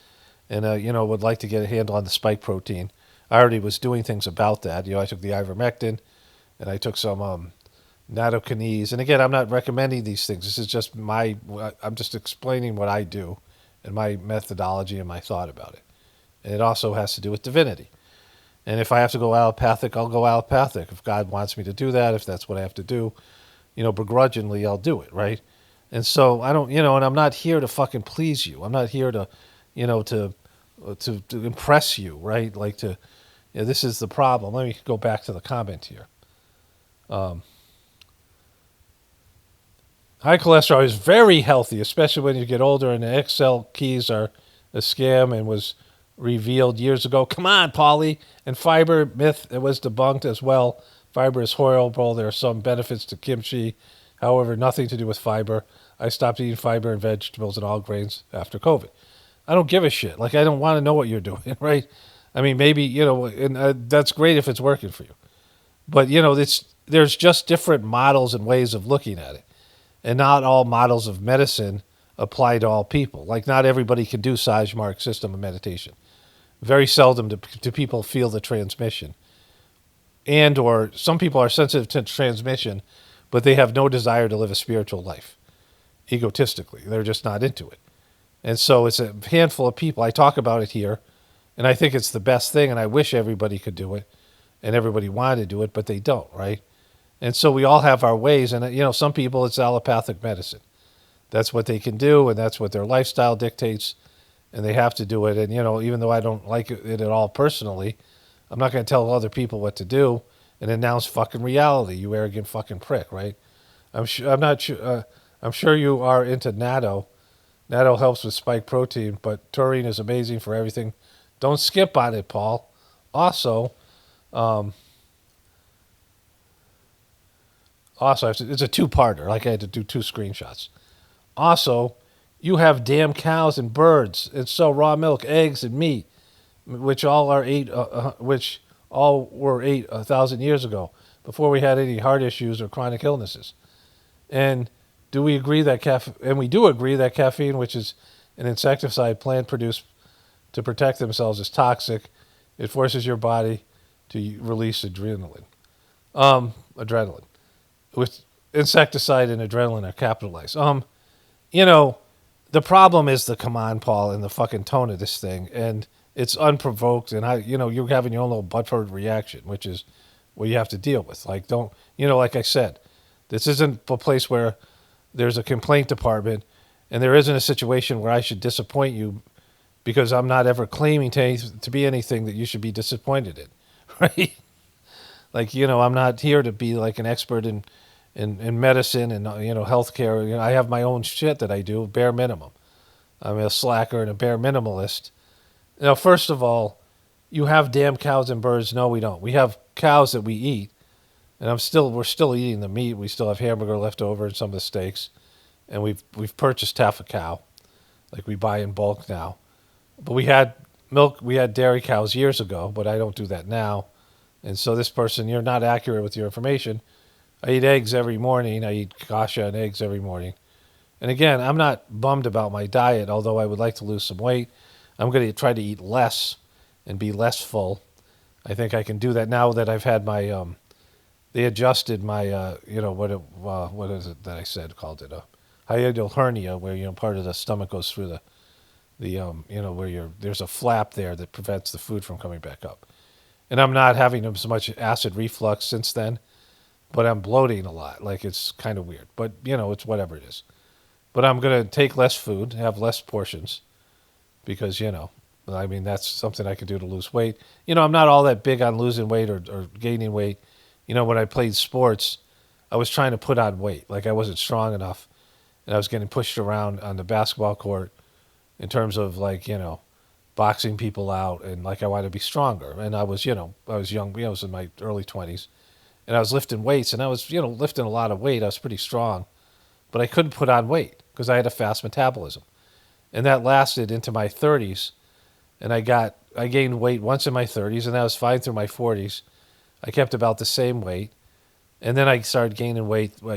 and would like to get a handle on the spike protein. I already was doing things about that. I took the ivermectin, and I took some nattokinase. And again, I'm not recommending these things. This is just I'm just explaining what I do and my methodology and my thought about it. And it also has to do with divinity. And if I have to go allopathic, I'll go allopathic. If God wants me to do that, if that's what I have to do, begrudgingly, I'll do it, right? And so I don't, and I'm not here to fucking please you. I'm not here to, to impress you, right? This is the problem. Let me go back to the comment here. High cholesterol is very healthy, especially when you get older, and the XL keys are a scam and was revealed years ago. Come on, Paulie. And fiber myth, it was debunked as well. Fiber is horrible. There are some benefits to kimchi. However, nothing to do with fiber. I stopped eating fiber and vegetables and all grains after COVID. I don't give a shit. I don't want to know what you're doing, right? I mean, maybe, and that's great if it's working for you. But, there's just different models and ways of looking at it. And not all models of medicine apply to all people. Not everybody can do Sajmark system of meditation. Very seldom do people feel the transmission. And or some people are sensitive to transmission, but they have no desire to live a spiritual life. Egotistically. They're just not into it. And so it's a handful of people. I talk about it here, and I think it's the best thing, and I wish everybody could do it, and everybody wanted to do it, but they don't, right? And so we all have our ways, and some people it's allopathic medicine. That's what they can do, and that's what their lifestyle dictates, and they have to do it. And even though I don't like it at all personally, I'm not going to tell other people what to do and announce fucking reality. You arrogant fucking prick, right? I'm sure you are into natto. Natto helps with spike protein, but taurine is amazing for everything. Don't skip on it, Paul. Also, it's a two-parter. I had to do 2 screenshots. Also, you have damn cows and birds, and so raw milk, eggs, and meat, which all were ate 1,000 years ago, before we had any heart issues or chronic illnesses. And do we agree that we do agree that caffeine, which is an insecticide plant produced to protect themselves, is toxic. It forces your body to release adrenaline. With insecticide and adrenaline are capitalized. The problem is the come on, Paul, and the fucking tone of this thing, and it's unprovoked, and you're having your own little butthurt reaction, which is what you have to deal with. Like I said, this isn't a place where there's a complaint department, and there isn't a situation where I should disappoint you because I'm not ever claiming to be anything that you should be disappointed in, right? I'm not here to be like an expert in medicine and healthcare. I have my own shit that I do, bare minimum. I'm a slacker and a bare minimalist. First of all, you have damn cows and birds. No, we don't. We have cows that we eat, and we're still eating the meat. We still have hamburger left over and some of the steaks, and we've purchased half a cow, we buy in bulk now. But we had dairy cows years ago, but I don't do that now. And so this person, you're not accurate with your information. I eat eggs every morning. I eat kasha and eggs every morning. And again, I'm not bummed about my diet, although I would like to lose some weight. I'm going to try to eat less and be less full. I think I can do that now that I've had my, they adjusted my, what is it that I said, called it a hiatal hernia, where, part of the stomach goes through the where there's a flap there that prevents the food from coming back up. And I'm not having so much acid reflux since then, but I'm bloating a lot. It's kind of weird, but it's whatever it is. But I'm going to take less food, have less portions, because, that's something I could do to lose weight. I'm not all that big on losing weight or gaining weight. When I played sports, I was trying to put on weight. I wasn't strong enough, and I was getting pushed around on the basketball court in terms of boxing people out, and I wanted to be stronger. And I was young. I was in my early 20s, and I was lifting weights, and I was lifting a lot of weight. I was pretty strong, but I couldn't put on weight because I had a fast metabolism, and that lasted into my 30s. And I gained weight once in my 30s, and that was fine through my 40s. I kept about the same weight, And then I started gaining weight, well,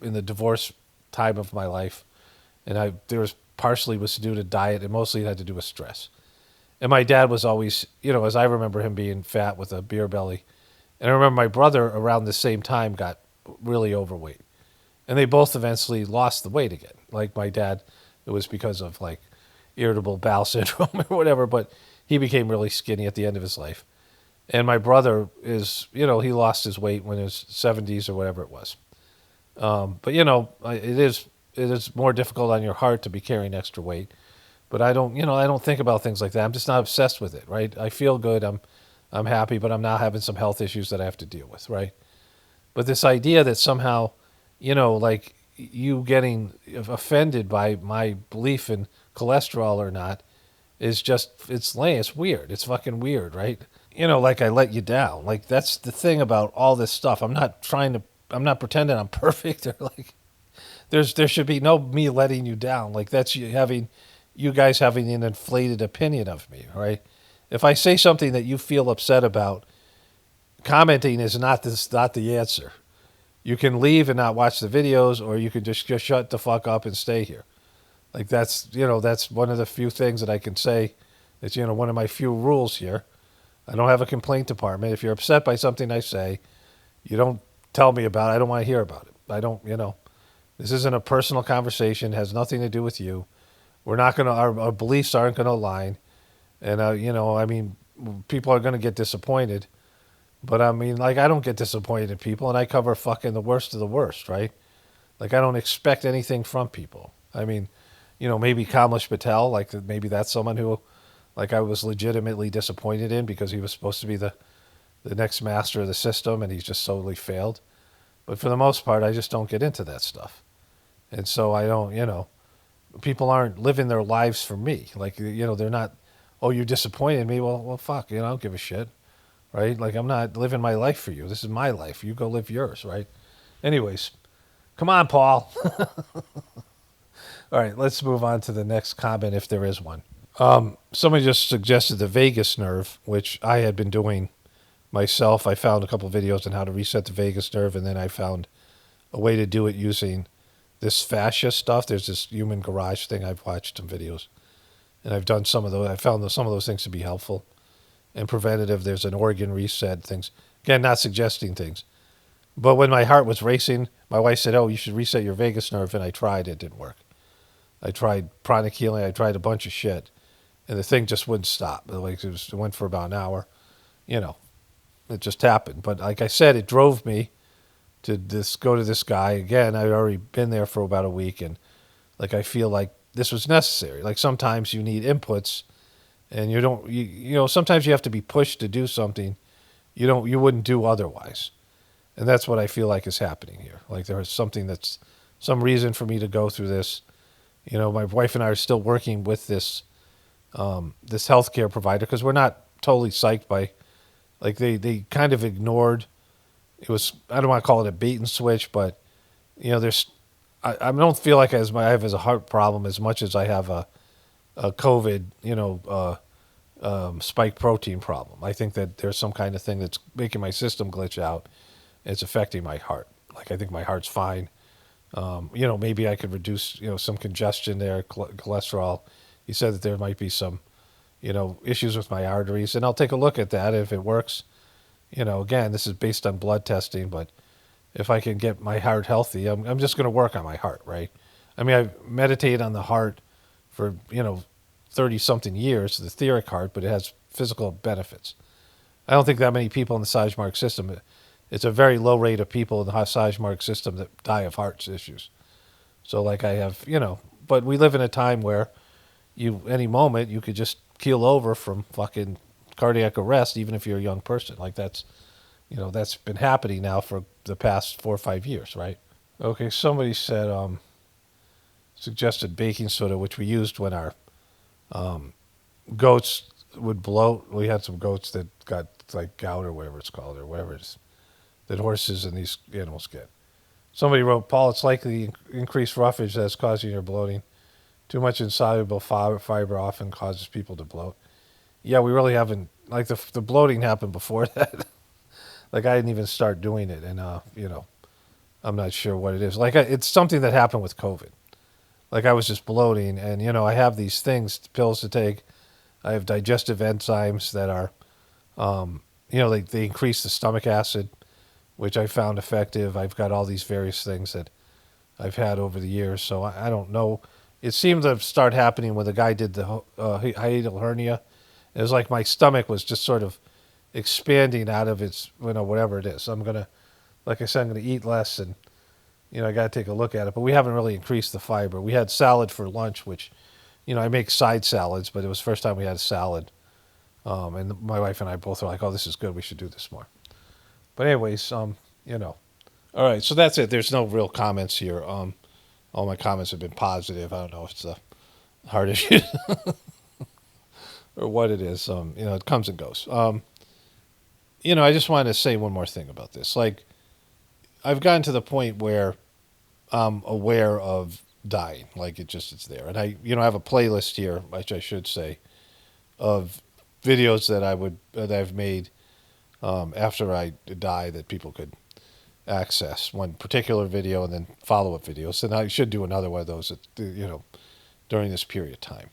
in the divorce time of my life. And there was partially was due to diet, and mostly it had to do with stress. And my dad was always, as I remember him being fat with a beer belly. And I remember my brother around the same time got really overweight. And they both eventually lost the weight again. Like my dad, it was because of like irritable bowel syndrome or whatever, but he became really skinny at the end of his life. And my brother is, he lost his weight when he was 70s or whatever it was. But it is more difficult on your heart to be carrying extra weight. But I don't think about things like that. I'm just not obsessed with it, right? I feel good. I'm happy, but I'm now having some health issues that I have to deal with, right? But this idea that somehow, like you getting offended by my belief in cholesterol or not is just, it's lame. It's weird. It's fucking weird, right? Like I let you down. Like that's the thing about all this stuff. I'm not pretending I'm perfect or like there should be no me letting you down. Like that's you guys having an inflated opinion of me, right? If I say something that you feel upset about, commenting is not the answer. You can leave and not watch the videos, or you can just shut the fuck up and stay here. Like that's one of the few things that I can say. It's one of my few rules here. I don't have a complaint department. If you're upset by something I say, you don't tell me about it. I don't want to hear about it. I don't, this isn't a personal conversation. It has nothing to do with you. We're not going to, our beliefs aren't going to align. And, people are going to get disappointed. But I mean, like, I don't get disappointed in people, and I cover fucking the worst of the worst, right? Like, I don't expect anything from people. I mean, maybe Kamlesh Patel, like, maybe that's someone who, like, I was legitimately disappointed in because he was supposed to be the next master of the system, and he's just totally failed. But for the most part, I just don't get into that stuff. And so I don't, people aren't living their lives for me. Like, they're not, oh, you're disappointed in me. Well, fuck, I don't give a shit, right? Like, I'm not living my life for you. This is my life. You go live yours, right? Anyways, come on, Paul. All right, let's move on to the next comment if there is one. Somebody just suggested the vagus nerve, which I had been doing myself. I found a couple videos on how to reset the vagus nerve, and then I found a way to do it using this fascia stuff. There's this human garage thing. I've watched some videos, and I've done some of those. I found some of those things to be helpful and preventative. There's an organ reset things. Again, not suggesting things. But when my heart was racing, my wife said, oh, you should reset your vagus nerve, and I tried. It didn't work. I tried pranic healing. I tried a bunch of shit, and the thing just wouldn't stop. Like it went for about an hour. It just happened. But like I said, it drove me to go to this guy. Again, I'd already been there for about a week, and like I feel like this was necessary. Like sometimes you need inputs, and sometimes you have to be pushed to do something you wouldn't do otherwise. And that's what I feel like is happening here. Like there is something that's some reason for me to go through this. My wife and I are still working with this healthcare provider because we're not totally psyched by, like they kind of ignored. It was, I don't want to call it a bait and switch, but I don't feel like I have a heart problem as much as I have a COVID spike protein problem. I think that there's some kind of thing that's making my system glitch out. It's affecting my heart. Like I think my heart's fine. Maybe I could reduce, some congestion there, cholesterol. He said that there might be some, issues with my arteries, and I'll take a look at that if it works. Again, this is based on blood testing, but if I can get my heart healthy, I'm just going to work on my heart, right? I mean, I meditate on the heart for, 30-something years, the etheric heart, but it has physical benefits. I don't think that many people in the Sajmark system, it's a very low rate of people in the Sajmark system that die of heart issues. So like I have, but we live in a time where any moment you could just keel over from fucking cardiac arrest, even if you're a young person. Like that's been happening now for the past 4 or 5 years, right? Okay, somebody said, suggested baking soda, which we used when our goats would bloat. We had some goats that got like gout or whatever it's called, or whatever it is that horses and these animals get. Somebody wrote, Paul, it's likely increased roughage that's causing your bloating. Too much insoluble fiber often causes people to bloat. Yeah, we really haven't, like the bloating happened before that. Like I didn't even start doing it, and I'm not sure what it is. Like it's something that happened with COVID. Like I was just bloating, and I have these things, pills to take. I have digestive enzymes that are, they increase the stomach acid, which I found effective. I've got all these various things that I've had over the years, so I don't know. It seemed to start happening when the guy did the hiatal hernia. It was like my stomach was just sort of expanding out of its, whatever it is. Like I said, I'm going to eat less, and I got to take a look at it. But we haven't really increased the fiber. We had salad for lunch, which, I make side salads, but it was the first time we had a salad. And my wife and I both were like, "Oh, this is good. We should do this more." But anyways, All right, so that's it. There's no real comments here. All my comments have been positive. I don't know if it's a hard issue or what it is. It comes and goes. I just wanted to say one more thing about this. Like, I've gotten to the point where I'm aware of dying. Like, it's there. And I have a playlist here, which I should say, of videos that I've made after I die that people could access. One particular video and then follow-up videos. And I should do another one of those, during this period of time.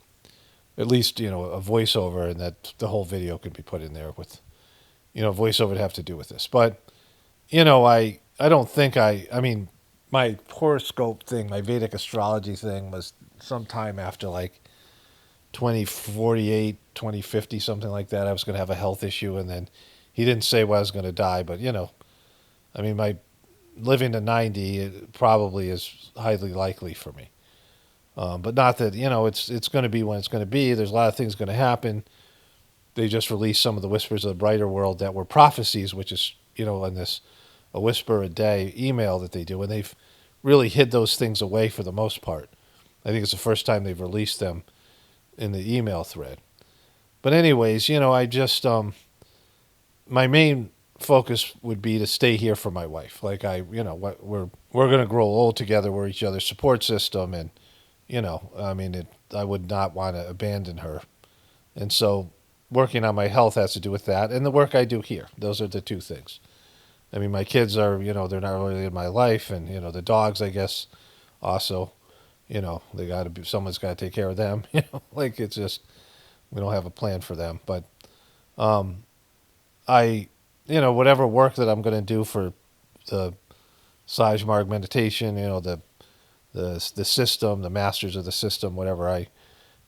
At least, a voiceover, and that the whole video could be put in there with, voiceover would have to do with this. But, I don't think my horoscope thing, my Vedic astrology thing was sometime after like 2048, 2050, something like that. I was going to have a health issue, and then he didn't say when I was going to die, but, my living to 90 it probably is highly likely for me. But not that, it's going to be when it's going to be. There's a lot of things going to happen. They just released some of the Whispers of the Brighter World that were prophecies, which is, in this a whisper a day email that they do. And they've really hid those things away for the most part. I think it's the first time they've released them in the email thread. But anyways, I just, my main focus would be to stay here for my wife. Like we're going to grow old together. We're each other's support system. And, I would not want to abandon her. And so working on my health has to do with that. And the work I do here. Those are the two things. My kids are, they're not really in my life. And, the dogs, I guess, also, they got to be, someone's got to take care of them. Like it's just, we don't have a plan for them. But whatever work that I'm going to do for the Sajmarg meditation, the system, the masters of the system, whatever I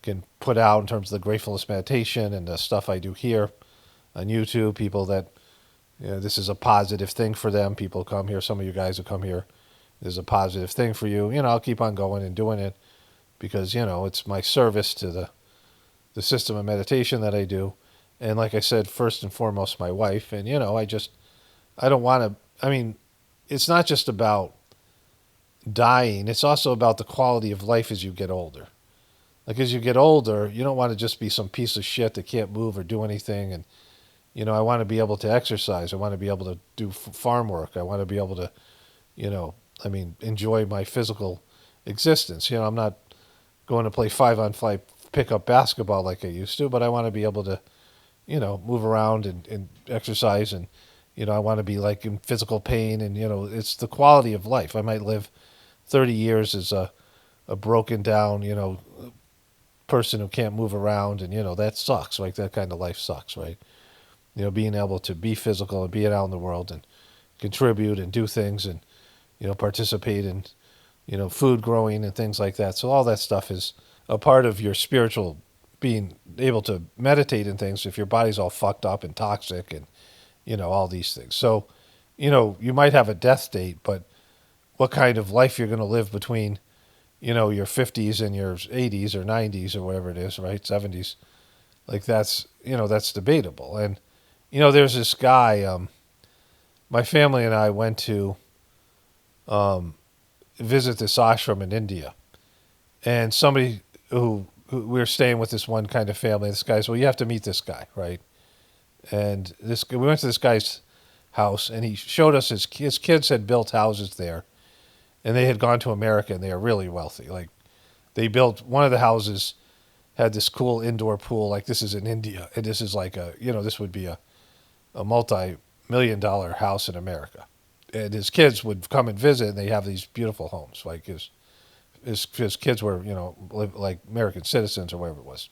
can put out in terms of the Gratefulness meditation and the stuff I do here on YouTube, people that, this is a positive thing for them. People come here. Some of you guys who come here, this is a positive thing for you. I'll keep on going and doing it because, it's my service to the system of meditation that I do. And like I said, first and foremost, my wife. And, I don't want to, it's not just about dying. It's also about the quality of life as you get older. Like as you get older, you don't want to just be some piece of shit that can't move or do anything. And, I want to be able to exercise. I want to be able to do farm work. I want to be able to, enjoy my physical existence. I'm not going to play 5-on-5 pickup basketball like I used to, but I want to be able to, move around and exercise. And, I want to be like in physical pain. And, it's the quality of life. I might live 30 years as a broken down, person who can't move around. And, that sucks. Like that kind of life sucks, right? Being able to be physical and be out in the world and contribute and do things and, participate in, food growing and things like that. So all that stuff is a part of your spiritual being able to meditate and things if your body's all fucked up and toxic and, all these things. So, you might have a death date, but what kind of life you're going to live between, your 50s and your 80s or 90s or whatever it is, right? 70s. Like that's debatable. And, there's this guy, my family and I went to visit this ashram in India. And somebody who we were staying with this one kind of family, this guy's, well, you have to meet this guy, right? And we went to this guy's house, and he showed us his kids had built houses there, and they had gone to America, and they are really wealthy. Like, they built, one of the houses had this cool indoor pool, like this is in India, and this is like this would be a multi-million $1 million house in America. And his kids would come and visit, and they have these beautiful homes. Like his kids were, like American citizens or whatever it was.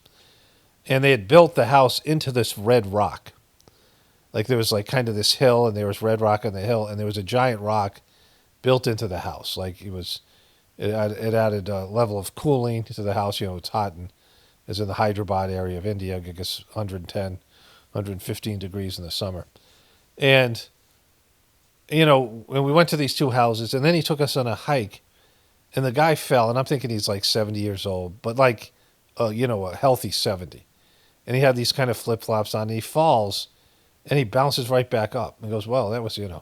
And they had built the house into this red rock. Like there was like kind of this hill, and there was red rock on the hill, and there was a giant rock built into the house. Like it added a level of cooling to the house. It's hot, and it's in the Hyderabad area of India. I guess 110, 115 degrees in the summer. And, when we went to these two houses, and then he took us on a hike, and the guy fell, and I'm thinking he's like 70 years old, but like, a healthy 70. And he had these kind of flip-flops on, and he falls, and he bounces right back up. And goes, well, that was, And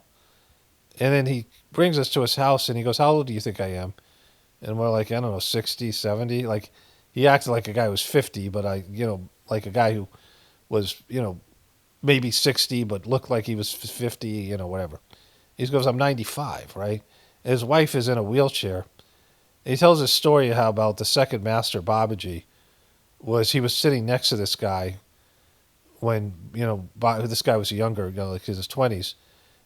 then he brings us to his house, and he goes, how old do you think I am? And we're like, I don't know, 60, 70. Like, he acted like a guy who was 50, but like a guy who was, maybe 60, but looked like he was 50, whatever. He goes, I'm 95, right? And his wife is in a wheelchair. And he tells a story how about the second master, Babaji, he was sitting next to this guy when, this guy was younger, like in his 20s,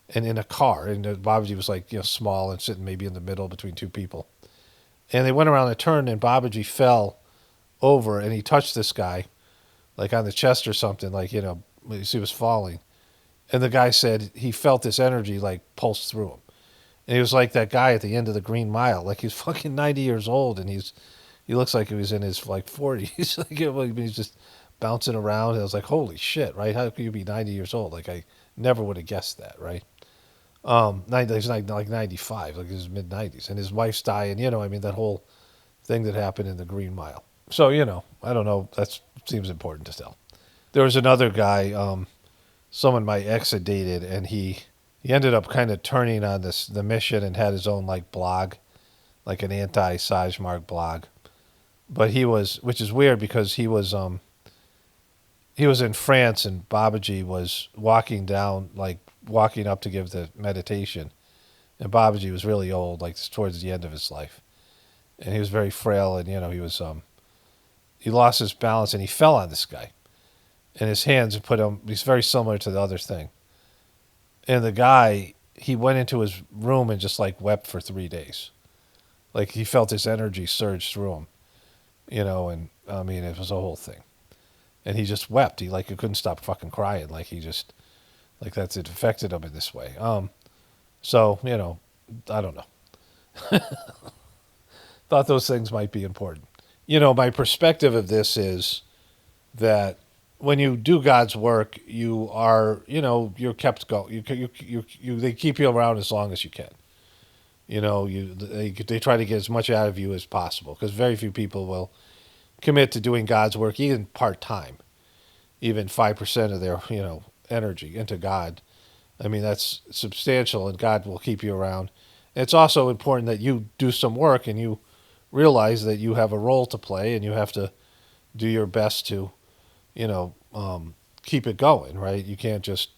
and in a car. And Babaji was like, small and sitting maybe in the middle between two people. And they went around a turn, and Babaji fell over, and he touched this guy, like on the chest or something, like, he was falling. And the guy said he felt this energy, like, pulse through him. And he was like that guy at the end of the Green Mile. Like, he's fucking 90 years old, and he looks like he was in his, like, 40s. Like, he's just bouncing around. And I was like, holy shit, right? How could you be 90 years old? Like, I never would have guessed that, right? He's like 95, like his mid-90s. And his wife's dying, that whole thing that happened in the Green Mile. So, I don't know. That seems important to tell. There was another guy, someone my ex had dated, and he ended up kind of turning on the mission and had his own, like, blog, like an anti-Sajmark blog. But which is weird because he was in France, and Babaji was walking up to give the meditation. And Babaji was really old, like towards the end of his life. And he was very frail, and, he lost his balance, and he fell on this guy. And his hands he's very similar to the other thing. And the guy, he went into his room and just like wept for 3 days. Like he felt his energy surge through him, and I mean, it was a whole thing. And he just wept. He couldn't stop fucking crying. Like he just, like it affected him in this way. So, I don't know. Thought those things might be important. My perspective of this is that when you do God's work, you are, you're kept going. They keep you around as long as you can. They try to get as much out of you as possible, because very few people will commit to doing God's work, even part-time, even 5% of their, energy into God. I mean, that's substantial, and God will keep you around. And it's also important that you do some work, and you realize that you have a role to play, and you have to do your best to, keep it going, right? You can't just,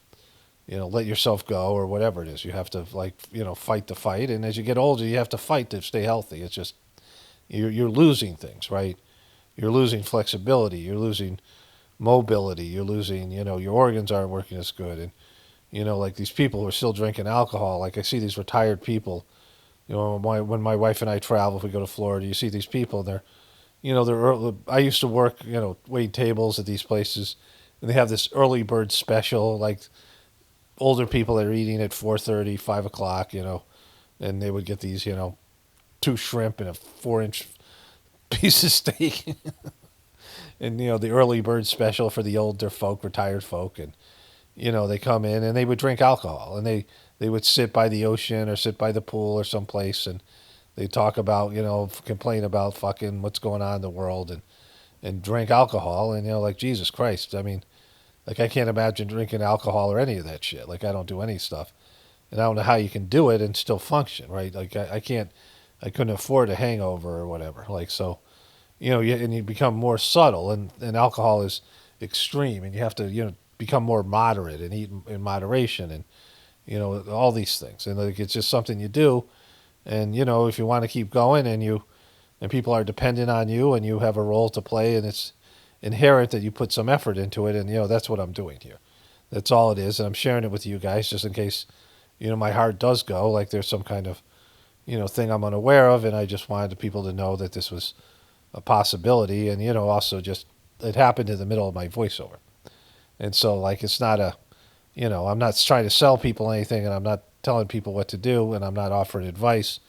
let yourself go or whatever it is. You have to, fight the fight. And as you get older, you have to fight to stay healthy. It's just, you're losing things, right? You're losing flexibility. You're losing mobility. You're losing, your organs aren't working as good. And, like these people who are still drinking alcohol, like I see these retired people, when my wife and I travel, if we go to Florida, you see these people, they're I used to work, wait tables at these places, and they have this early bird special, like older people that are eating at 4:30, 5 o'clock, and they would get these, 2 shrimp and a 4-inch piece of steak. And, the early bird special for the older folk, retired folk. And, they come in and they would drink alcohol, and they would sit by the ocean or sit by the pool or someplace, and they talk about, complain about fucking what's going on in the world, and drink alcohol. And, like, Jesus Christ. I mean, like, I can't imagine drinking alcohol or any of that shit. Like, I don't do any stuff. And I don't know how you can do it and still function, right? Like, I couldn't afford a hangover or whatever. Like, so, and you become more subtle, and alcohol is extreme, and you have to, become more moderate and eat in moderation, and, all these things. And, like, it's just something you do. And, if you want to keep going, and people are dependent on you, and you have a role to play, and it's inherent that you put some effort into it. And, that's what I'm doing here. That's all it is. And I'm sharing it with you guys just in case, my heart does go, like there's some kind of, thing I'm unaware of. And I just wanted the people to know that this was a possibility. And, also just, it happened in the middle of my voiceover. And so, like, it's not I'm not trying to sell people anything, and I'm not telling people what to do, and I'm not offering advice.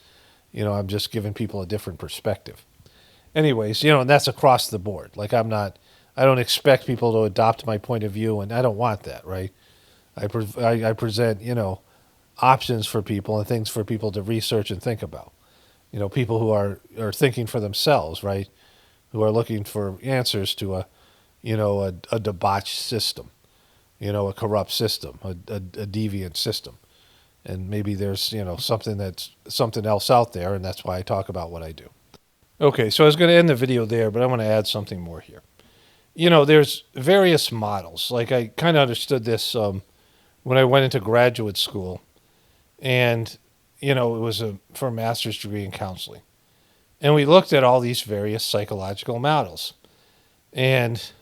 I'm just giving people a different perspective. Anyways, and that's across the board. Like, I don't expect people to adopt my point of view, and I don't want that, right? I present, options for people and things for people to research and think about. People who are thinking for themselves, right? Who are looking for answers to a debauched system, a corrupt system, a deviant system. And maybe there's, something else out there, and that's why I talk about what I do. Okay, so I was going to end the video there, but I want to add something more here. There's various models. Like, I kind of understood this when I went into graduate school, and, it was for a master's degree in counseling. And we looked at all these various psychological models. And,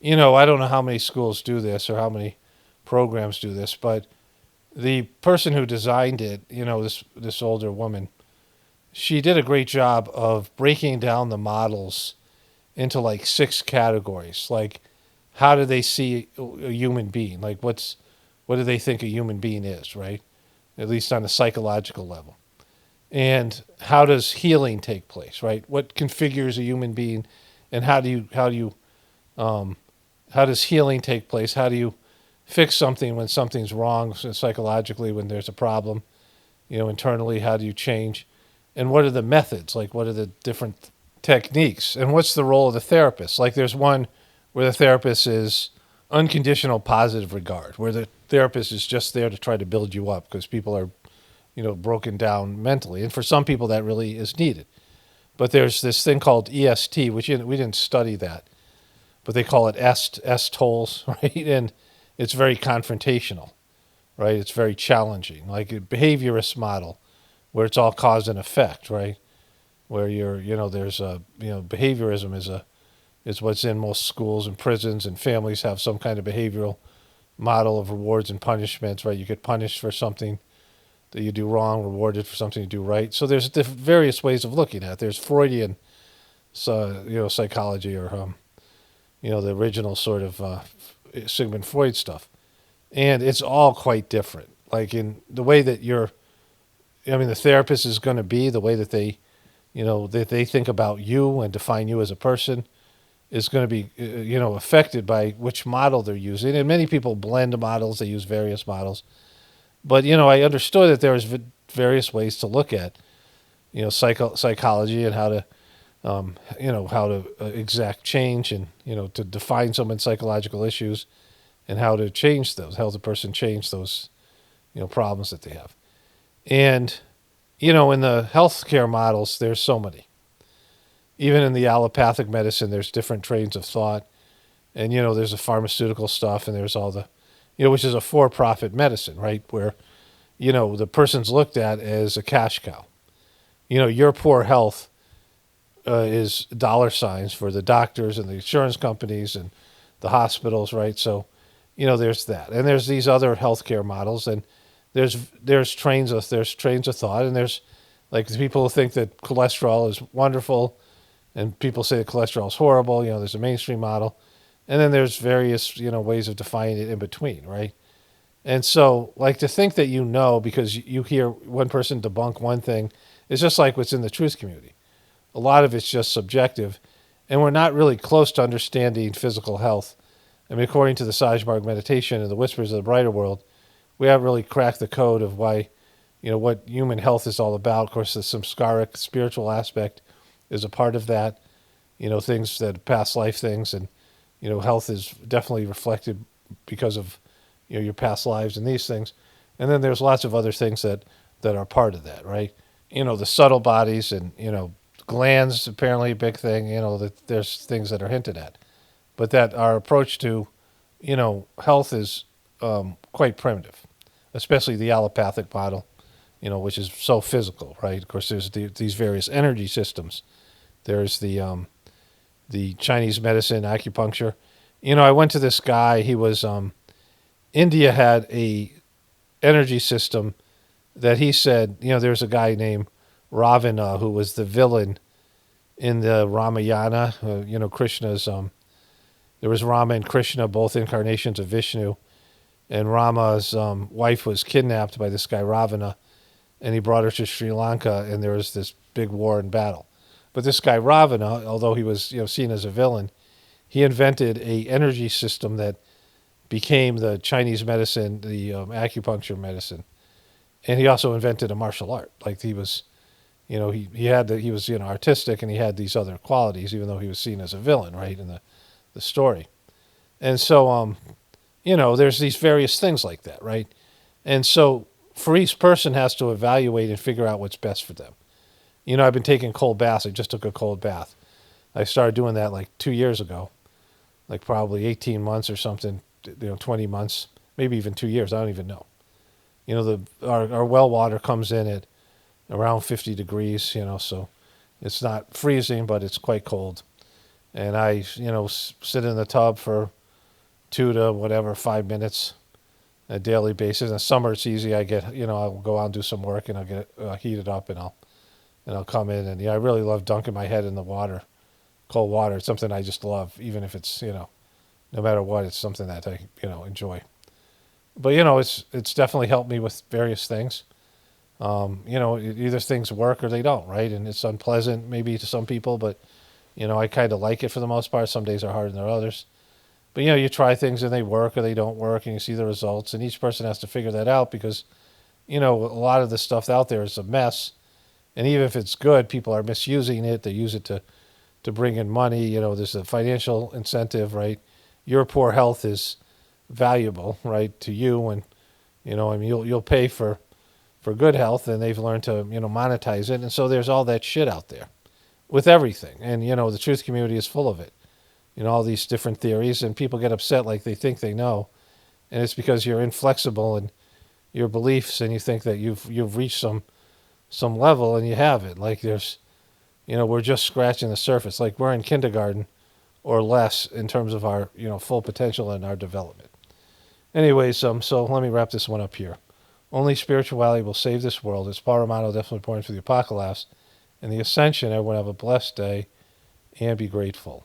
I don't know how many schools do this or how many programs do this, but the person who designed it, this older woman, she did a great job of breaking down the models into like 6 categories. Like, how do they see a human being? Like, what do they think a human being is, right? At least on a psychological level. And how does healing take place, right? What configures a human being, and how does healing take place? How do you fix something when something's wrong psychologically, when there's a problem, internally? How do you change? And what are the methods? Like, what are the different techniques? And what's the role of the therapist? Like, there's one where the therapist is unconditional positive regard, where the therapist is just there to try to build you up because people are, broken down mentally. And for some people, that really is needed. But there's this thing called EST, which we didn't study that, but they call it S-tolls, right? And it's very confrontational, right? It's very challenging, like a behaviorist model where it's all cause and effect, right? Where there's behaviorism is what's in most schools and prisons, and families have some kind of behavioral model of rewards and punishments, right? You get punished for something that you do wrong, rewarded for something you do right. So there's various ways of looking at it. There's Freudian, psychology, or the original sort of Sigmund Freud stuff, and it's all quite different. Like, in the way that the therapist is going to be, the way that they, that they think about you and define you as a person is going to be, affected by which model they're using. And many people blend models; they use various models. But, I understood that there was various ways to look at, psychology and how to, how to exact change and, to define someone's psychological issues and how to change those, help the person change those, problems that they have. And, in the healthcare models, there's so many. Even in the allopathic medicine, there's different trains of thought. And, there's the pharmaceutical stuff, and there's all the, which is a for-profit medicine, right? Where, the person's looked at as a cash cow. Your poor health is dollar signs for the doctors and the insurance companies and the hospitals, right? So, there's that. And there's these other healthcare models, and there's trains of thought, and there's, like, the people who think that cholesterol is wonderful, and people say that cholesterol is horrible. There's a mainstream model. And then there's various, ways of defining it in between, right? And so, like, to think that because you hear one person debunk one thing, is just like what's in the truth community. A lot of it's just subjective, and we're not really close to understanding physical health. I mean, according to the Sajmarg meditation and the Whispers of the Brighter World, we haven't really cracked the code of why, what human health is all about. Of course, the samskaric spiritual aspect is a part of that, things that past life things, and, health is definitely reflected because of, your past lives and these things. And then there's lots of other things that are part of that, right? The subtle bodies and, glands, apparently a big thing, that there's things that are hinted at. But that our approach to, health is quite primitive, especially the allopathic model, which is so physical, right? Of course, there's these various energy systems. There's the Chinese medicine, acupuncture. I went to this guy. He was India had a energy system that he said, there's a guy named Ravana who was the villain in the Ramayana. Krishna's, there was Rama and Krishna, both incarnations of Vishnu, and Rama's wife was kidnapped by this guy Ravana, and he brought her to Sri Lanka, and there was this big war and battle. But this guy Ravana, although he was seen as a villain, he invented a energy system that became the Chinese medicine, the acupuncture medicine, and he also invented a martial art. Like he was, he was artistic, and he had these other qualities, even though he was seen as a villain, right, in the story. And so, there's these various things like that, right? And so for each person has to evaluate and figure out what's best for them. I've been taking cold baths. I just took a cold bath. I started doing that like 2 years ago, like probably 18 months or something, 20 months, maybe even 2 years. I don't even know. Our well water comes in at around 50 degrees, so it's not freezing, but it's quite cold. And I, sit in the tub for 2 to 5 minutes on a daily basis. In the summer, it's easy. I get, I'll go out and do some work, and I'll get heat it up, and I'll come in. And I really love dunking my head in the water, cold water. It's something I just love, even if it's, no matter what, it's something that I, enjoy. But, it's definitely helped me with various things. Either things work or they don't, right? And it's unpleasant maybe to some people, but, I kind of like it for the most part. Some days are harder than others. But, you try things and they work or they don't work, and you see the results. And each person has to figure that out because, a lot of the stuff out there is a mess. And even if it's good, people are misusing it. They use it to bring in money. There's a financial incentive, right? Your poor health is valuable, right, to you. And, you'll pay for good health, and they've learned to, monetize it. And so there's all that shit out there with everything. And, the truth community is full of it. All these different theories, and people get upset like they think they know. And it's because you're inflexible in your beliefs, and you think that you've reached some level, and you haven't. Like there's, we're just scratching the surface. Like we're in kindergarten or less in terms of our, full potential and our development. Anyways, so let me wrap this one up here. Only spirituality will save this world. It's Paul Romano, definitely important for the apocalypse and the ascension. Everyone have a blessed day and be grateful.